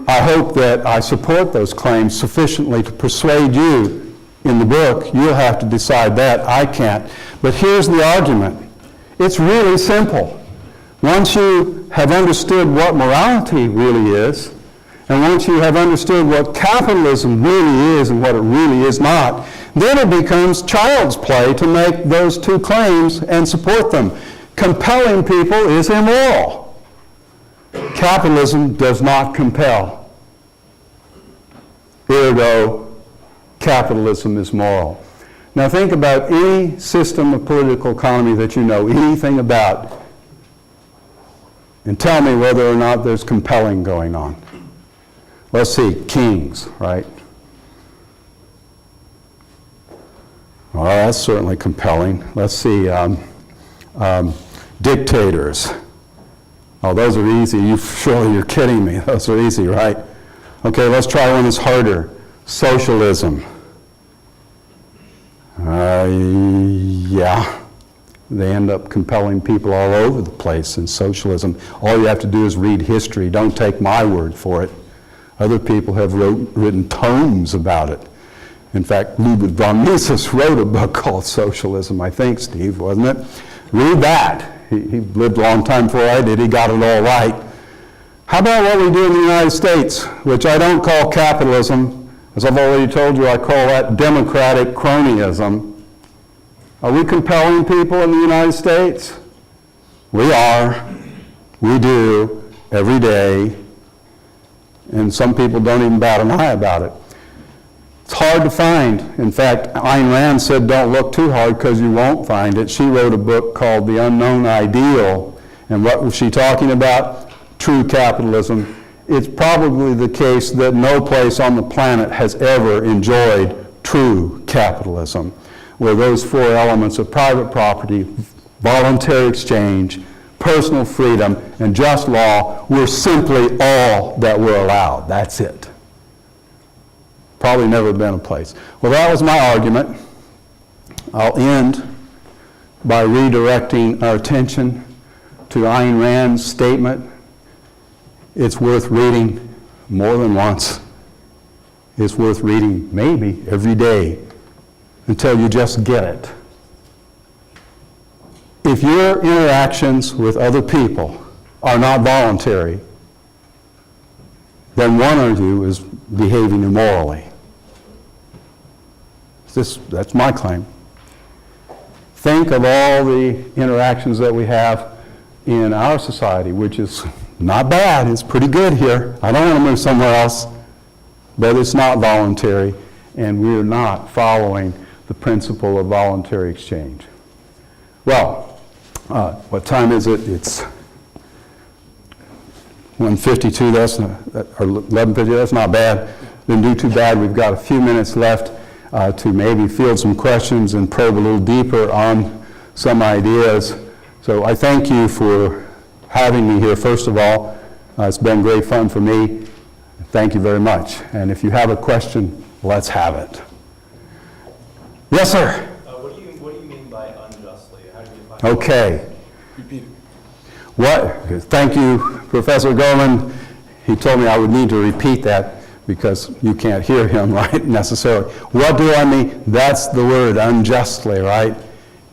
I hope that I support those claims sufficiently to persuade you in the book. You'll have to decide that. I can't. But here's the argument. It's really simple. Once you have understood what morality really is, and once you have understood what capitalism really is and what it really is not, then it becomes child's play to make those 2 claims and support them. Compelling people is immoral. Capitalism does not compel. Ergo, capitalism is moral. Now think about any system of political economy that you know anything about, and tell me whether or not there's compelling going on. Let's see, kings, right? Well, that's certainly compelling. Let's see, dictators. Oh, those are easy. Surely you're kidding me. Those are easy, right? Okay, let's try one that's harder. Socialism. Yeah. They end up compelling people all over the place in socialism. All you have to do is read history. Don't take my word for it. Other people have written tomes about it. In fact, Ludwig von Mises wrote a book called Socialism, I think, Steve, wasn't it? Read that, He lived a long time before I did. He got it all right. How about what we do in the United States, which I don't call capitalism. As I've already told you, I call that democratic cronyism. Are we compelling people in the United States? We are. We do every day. And some people don't even bat an eye about it. It's hard to find. In fact, Ayn Rand said don't look too hard because you won't find it. She wrote a book called The Unknown Ideal. And what was she talking about? True capitalism. It's probably the case that no place on the planet has ever enjoyed true capitalism, where those four elements of private property, voluntary exchange, personal freedom, and just law were simply all that were allowed. That's it. Probably never been a place. Well, that was my argument. I'll end by redirecting our attention to Ayn Rand's statement. It's worth reading more than once. It's worth reading maybe every day until you just get it. If your interactions with other people are not voluntary, then one of you is behaving immorally. That's my claim. Think of all the interactions that we have in our society, which is not bad. It's pretty good here. I don't want to move somewhere else. But it's not voluntary, and we're not following the principle of voluntary exchange. Well, what time is it? It's 1:52, or 11:50, that's not bad. Didn't do too bad. We've got a few minutes left to maybe field some questions and probe a little deeper on some ideas. So I thank you for having me here, first of all. It's been great fun for me. Thank you very much. And if you have a question, let's have it. Yes, sir? What do you mean by unjustly? How do you define Okay. Thank you, Professor Goldman. He told me I would need to repeat that because you can't hear him, right, necessarily. What do I mean? That's the word, unjustly, right?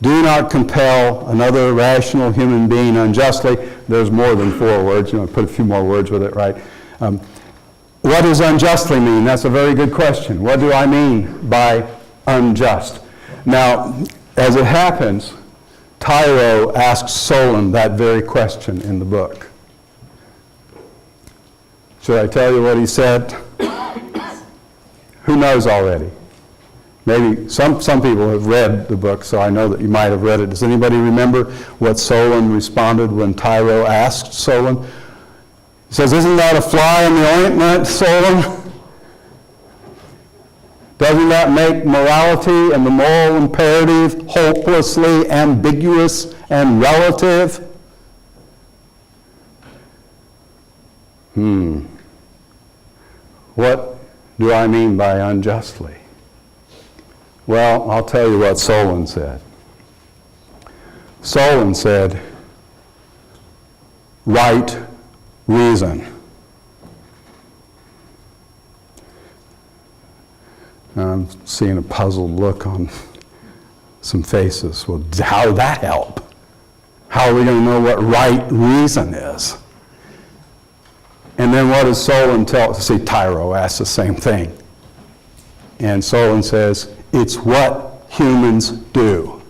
Do not compel another rational human being unjustly. There's more than 4 words. Put a few more words with it, right? What does unjustly mean? That's a very good question. What do I mean by unjust? Now, as it happens, Tyro asks Solon that very question in the book. Should I tell you what he said? Who knows already? Maybe some people have read the book, so I know that you might have read it. Does anybody remember what Solon responded when Tyro asked Solon? He says, "Isn't that a fly in the ointment, Solon? Doesn't that make morality and the moral imperative hopelessly ambiguous and relative?" What do I mean by unjustly? Well, I'll tell you what Solon said. Solon said, right reason. I'm seeing a puzzled look on some faces. Well, how did that help? How are we going to know what right reason is? And then what does Solon tell us? See, Tyro asks the same thing. And Solon says, it's what humans do.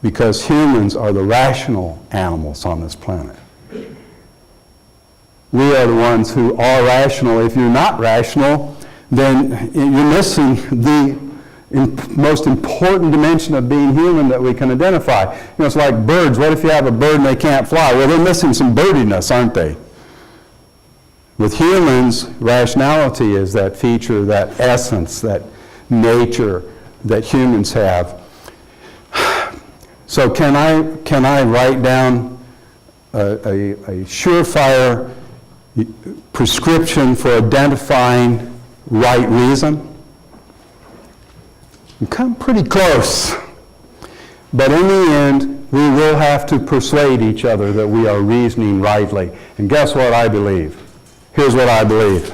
Because humans are the rational animals on this planet. We are the ones who are rational. If you're not rational, then you're missing the most important dimension of being human that we can identify. It's like birds. What if you have a bird and they can't fly? Well, they're missing some birdiness, aren't they? With humans, rationality is that feature, that essence, that nature that humans have. So can I write down a surefire prescription for identifying right reason? I'm kind of pretty close. But in the end, we will have to persuade each other that we are reasoning rightly. And guess what I believe? Here's what I believe.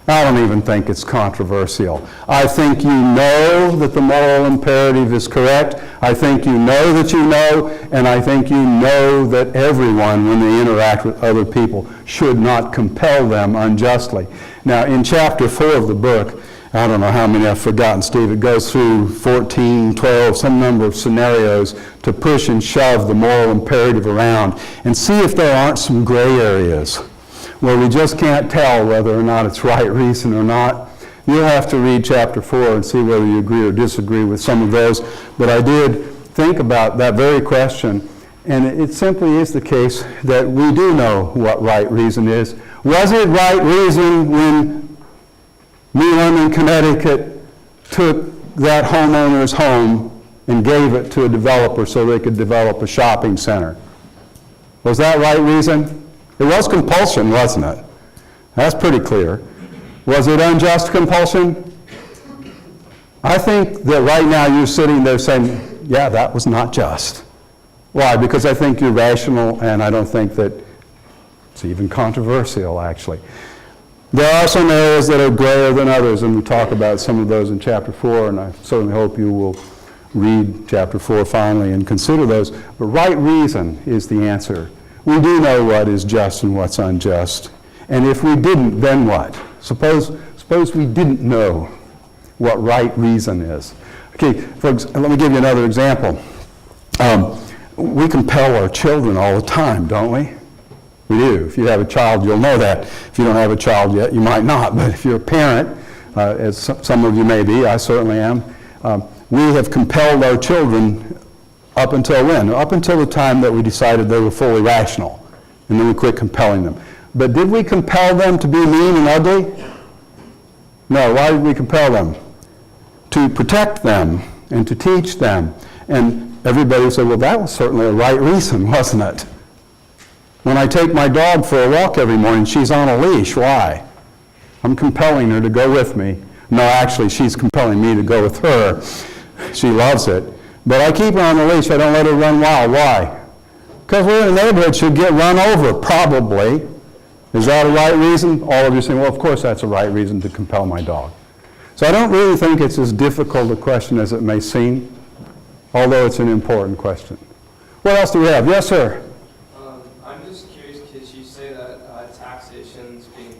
I don't even think it's controversial. I think you know that the moral imperative is correct. I think you know that you know, and I think you know that everyone, when they interact with other people, should not compel them unjustly. Now, in chapter 4 of the book, I don't know how many I've forgotten, Steve, it goes through 14, 12, some number of scenarios to push and shove the moral imperative around and see if there aren't some gray areas where we just can't tell whether or not it's right reason or not. You'll have to read chapter 4 and see whether you agree or disagree with some of those. But I did think about that very question, and it simply is the case that we do know what right reason is. Was it right reason when Milam in Connecticut took that homeowner's home and gave it to a developer so they could develop a shopping center? Was that right reason? It was compulsion, wasn't it? That's pretty clear. Was it unjust compulsion? I think that right now you're sitting there saying, yeah, that was not just. Why? Because I think you're rational, and I don't think that it's even controversial, actually. There are some areas that are grayer than others, and we talk about some of those in chapter 4, and I certainly hope you will read chapter 4 finally and consider those. But right reason is the answer. We do know what is just and what's unjust. And if we didn't, then what? Suppose we didn't know what right reason is. Okay, folks, let me give you another example. We compel our children all the time, don't we? We do. If you have a child, you'll know that. If you don't have a child yet, you might not. But if you're a parent, as some of you may be, I certainly am, we have compelled our children up until when? Up until the time that we decided they were fully rational, and then we quit compelling them. But did we compel them to be mean and ugly? No. Why did we compel them? To protect them and to teach them. And everybody said, well, that was certainly a right reason, wasn't it? When I take my dog for a walk every morning, she's on a leash. Why? I'm compelling her to go with me. No, actually, she's compelling me to go with her. She loves it. But I keep her on the leash. I don't let her run wild. Why? Because we're in a neighborhood, she'll get run over, probably. Is that a right reason? All of you saying, well, of course that's a right reason to compel my dog. So I don't really think it's as difficult a question as it may seem, although it's an important question. What else do we have? Yes, sir? I'm just curious because you say that taxation is being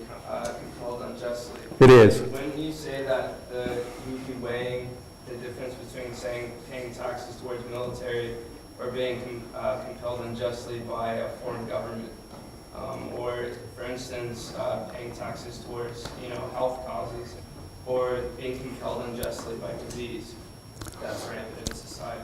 compelled unjustly. It is. When you say that you'd be weighing the difference between saying paying taxes towards military or being compelled unjustly by a foreign government, or, for instance, paying taxes towards health causes, or being compelled unjustly by disease that's rampant in society.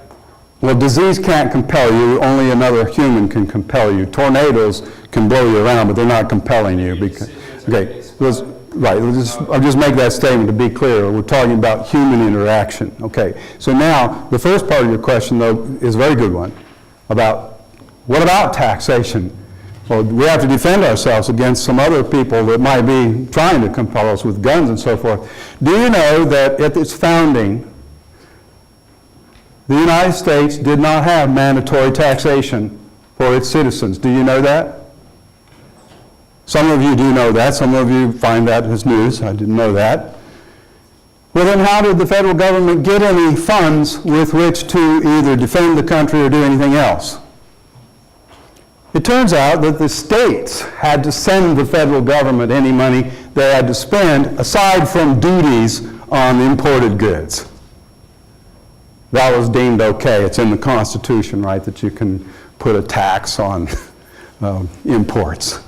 Well, disease can't compel you. Only another human can compel you. Tornadoes can blow you around, but they're not compelling you. Because, okay, I'll just make that statement to be clear. We're talking about human interaction. Okay, so now the first part of your question, though, is a very good one. What about taxation? Well, we have to defend ourselves against some other people that might be trying to compel us with guns and so forth. Do you know that at its founding, the United States did not have mandatory taxation for its citizens? Do you know that? Some of you do know that. Some of you find that as news. I didn't know that. Well, then how did the federal government get any funds with which to either defend the country or do anything else? It turns out that the states had to send the federal government any money they had to spend aside from duties on imported goods. That was deemed okay. It's in the Constitution, right, that you can put a tax on imports.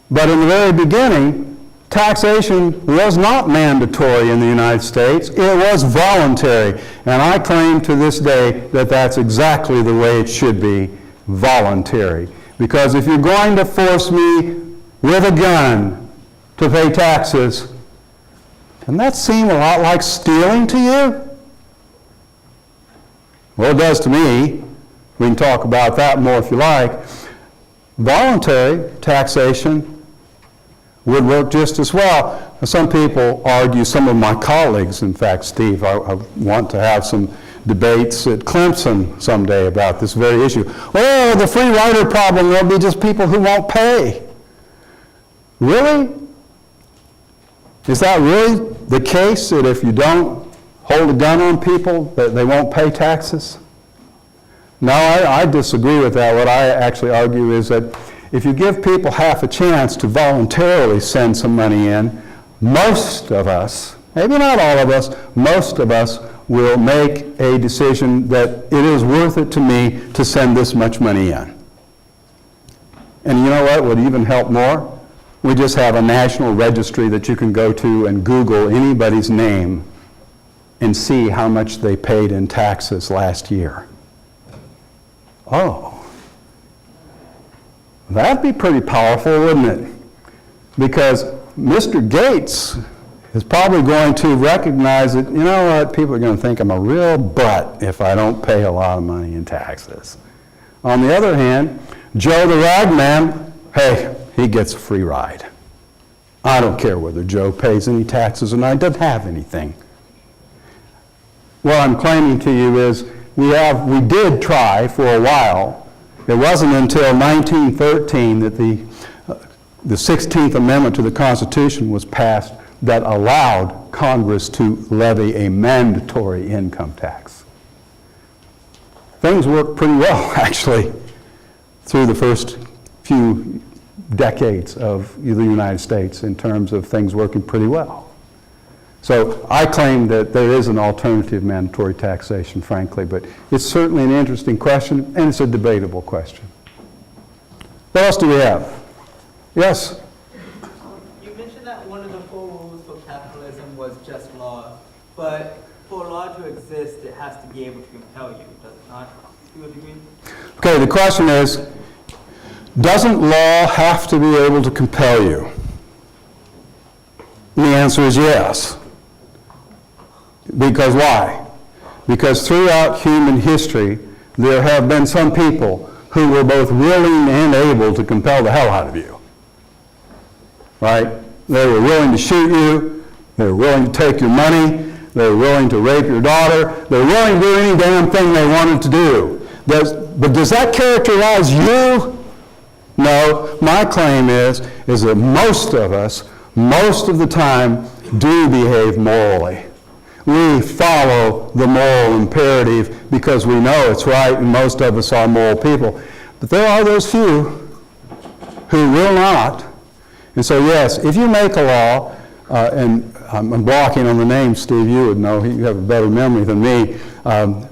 But in the very beginning, taxation was not mandatory in the United States. It was voluntary. And I claim to this day that that's exactly the way it should be, voluntary. Because if you're going to force me with a gun to pay taxes, doesn't that seem a lot like stealing to you? Well, it does to me. We can talk about that more if you like. Voluntary taxation would work just as well. Some people argue, some of my colleagues, in fact, Steve, I want to have some debates at Clemson someday about this very issue. Oh, the free rider problem, there'll be just people who won't pay. Really? Is that really the case, that if you don't hold a gun on people, that they won't pay taxes? No, I disagree with that. What I actually argue is that if you give people half a chance to voluntarily send some money in, most of us, maybe not all of us, most of us will make a decision that it is worth it to me to send this much money in. And you know what would even help more? We just have a national registry that you can go to and Google anybody's name and see how much they paid in taxes last year. Oh, that'd be pretty powerful, wouldn't it? Because Mr. Gates is probably going to recognize that, you know what, people are going to think I'm a real butt if I don't pay a lot of money in taxes. On the other hand, Joe the ragman, hey, he gets a free ride. I don't care whether Joe pays any taxes or not, he doesn't have anything. What I'm claiming to you is we did try for a while. It wasn't until 1913 that the 16th Amendment to the Constitution was passed that allowed Congress to levy a mandatory income tax. Things worked pretty well, actually, through the first few decades of the United States in terms of things working pretty well. So I claim that there is an alternative mandatory taxation, frankly, but it's certainly an interesting question, and it's a debatable question. What else do we have? Yes? You mentioned that one of the four rules for capitalism was just law, but for law to exist, it has to be able to compel you, does it not? Do you agree? Okay, the question is, doesn't law have to be able to compel you? And the answer is yes. Because why? Because throughout human history, there have been some people who were both willing and able to compel the hell out of you. Right? They were willing to shoot you. They were willing to take your money. They were willing to rape your daughter. They were willing to do any damn thing they wanted to do. But does that characterize you? No. My claim is that most of us, most of the time, do behave morally. We follow the moral imperative because we know it's right, and most of us are moral people. But there are those few who will not. And so, yes, if you make a law, and I'm blocking on the name, Steve, you would know, you have a better memory than me,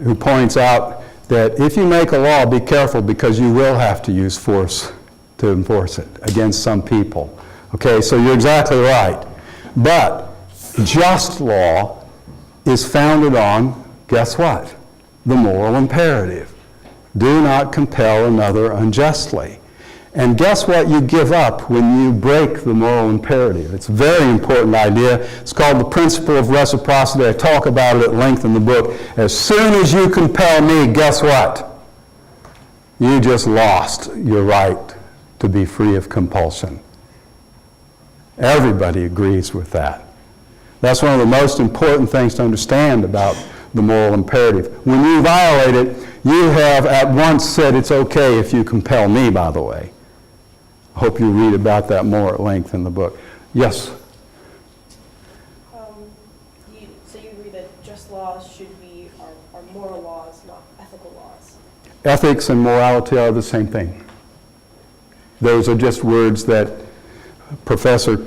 who points out that if you make a law, be careful because you will have to use force to enforce it against some people. Okay, so you're exactly right. But just law is founded on, guess what? The moral imperative. Do not compel another unjustly. And guess what you give up when you break the moral imperative? It's a very important idea. It's called the principle of reciprocity. I talk about it at length in the book. As soon as you compel me, guess what? You just lost your right to be free of compulsion. Everybody agrees with that. That's one of the most important things to understand about the moral imperative. When you violate it, you have at once said it's okay if you compel me, by the way. I hope you read about that more at length in the book. Yes? So you agree that just laws should be are moral laws, not ethical laws? Ethics and morality are the same thing. Those are just words that Professor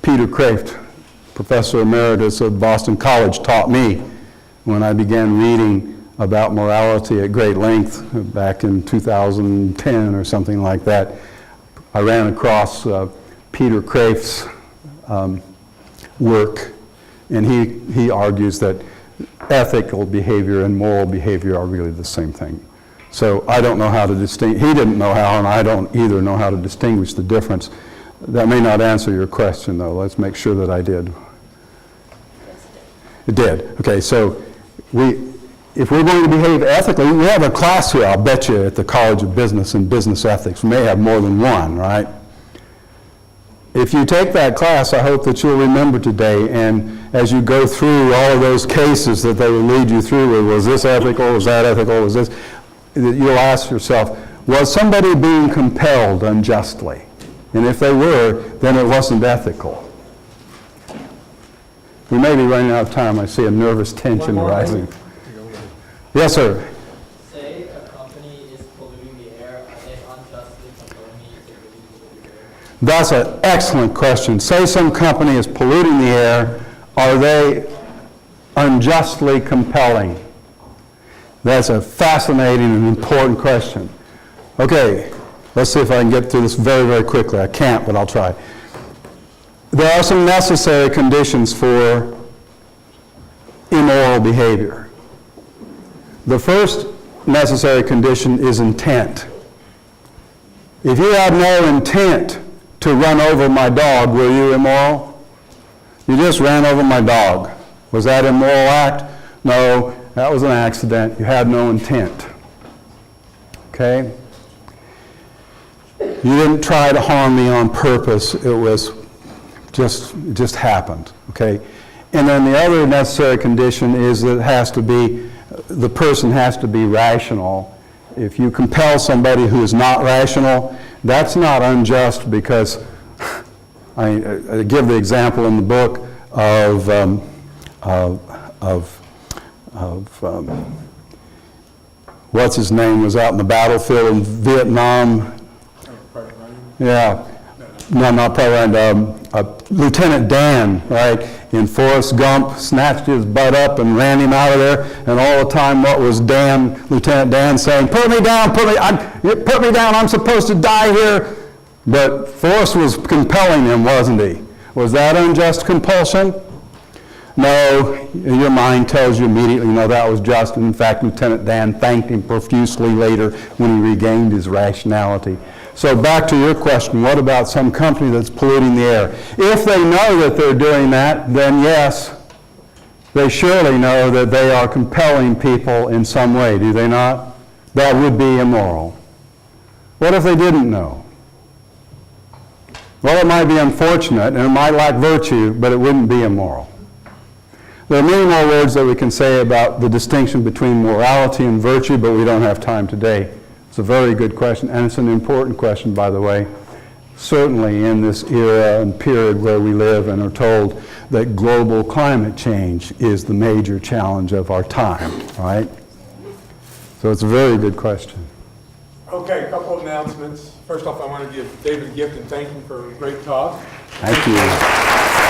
Peter Kraft, Professor Emeritus of Boston College, taught me when I began reading about morality at great length back in 2010 or something like that. I ran across Peter Kraft's work, and he argues that ethical behavior and moral behavior are really the same thing. So I don't know how to distinguish, he didn't know how, and I don't either know how to distinguish the difference. That may not answer your question, though. Let's make sure that I did. It did. Okay, so if we're going to behave ethically, we have a class here, I'll bet you, at the College of Business and Business Ethics. We may have more than one, right? If you take that class, I hope that you'll remember today, and as you go through all of those cases that they will lead you through, was this ethical, was that ethical, was this, you'll ask yourself, was somebody being compelled unjustly? And if they were, then it wasn't ethical. We may be running out of time. I see a nervous tension One more, rising. maybe? Yes, sir. Say a company is polluting the air, are they unjustly compelling you to pollute the air? That's an excellent question. Say some company is polluting the air, are they unjustly compelling? That's a fascinating and important question. Okay, let's see if I can get through this very, very quickly. I can't, but I'll try. There are some necessary conditions for immoral behavior. The first necessary condition is intent. If you have no intent to run over my dog, were you immoral? You just ran over my dog. Was that an immoral act? No, that was an accident. You had no intent. Okay? You didn't try to harm me on purpose. It just happened. Okay? And then the other necessary condition is that the person has to be rational. If you compel somebody who is not rational, that's not unjust, because I give the example in the book of what's his name was out in the battlefield in Vietnam. Yeah, no, not Private Ryan. Lieutenant Dan, right, in Forrest Gump, snatched his butt up and ran him out of there, and all the time what was Lieutenant Dan saying? Put me down, put me down, I'm supposed to die here. But Forrest was compelling him, wasn't he? Was that unjust compulsion? No, your mind tells you immediately, no, that was just. And in fact, Lieutenant Dan thanked him profusely later when he regained his rationality. So back to your question, what about some company that's polluting the air? If they know that they're doing that, then yes, they surely know that they are compelling people in some way, do they not? That would be immoral. What if they didn't know? Well, it might be unfortunate, and it might lack virtue, but it wouldn't be immoral. There are many more words that we can say about the distinction between morality and virtue, but we don't have time today. It's a very good question, and it's an important question, by the way, certainly in this era and period where we live and are told that global climate change is the major challenge of our time, right? So it's a very good question. Okay, a couple of announcements. First off, I want to give David a gift and thank him for a great talk. Thank you.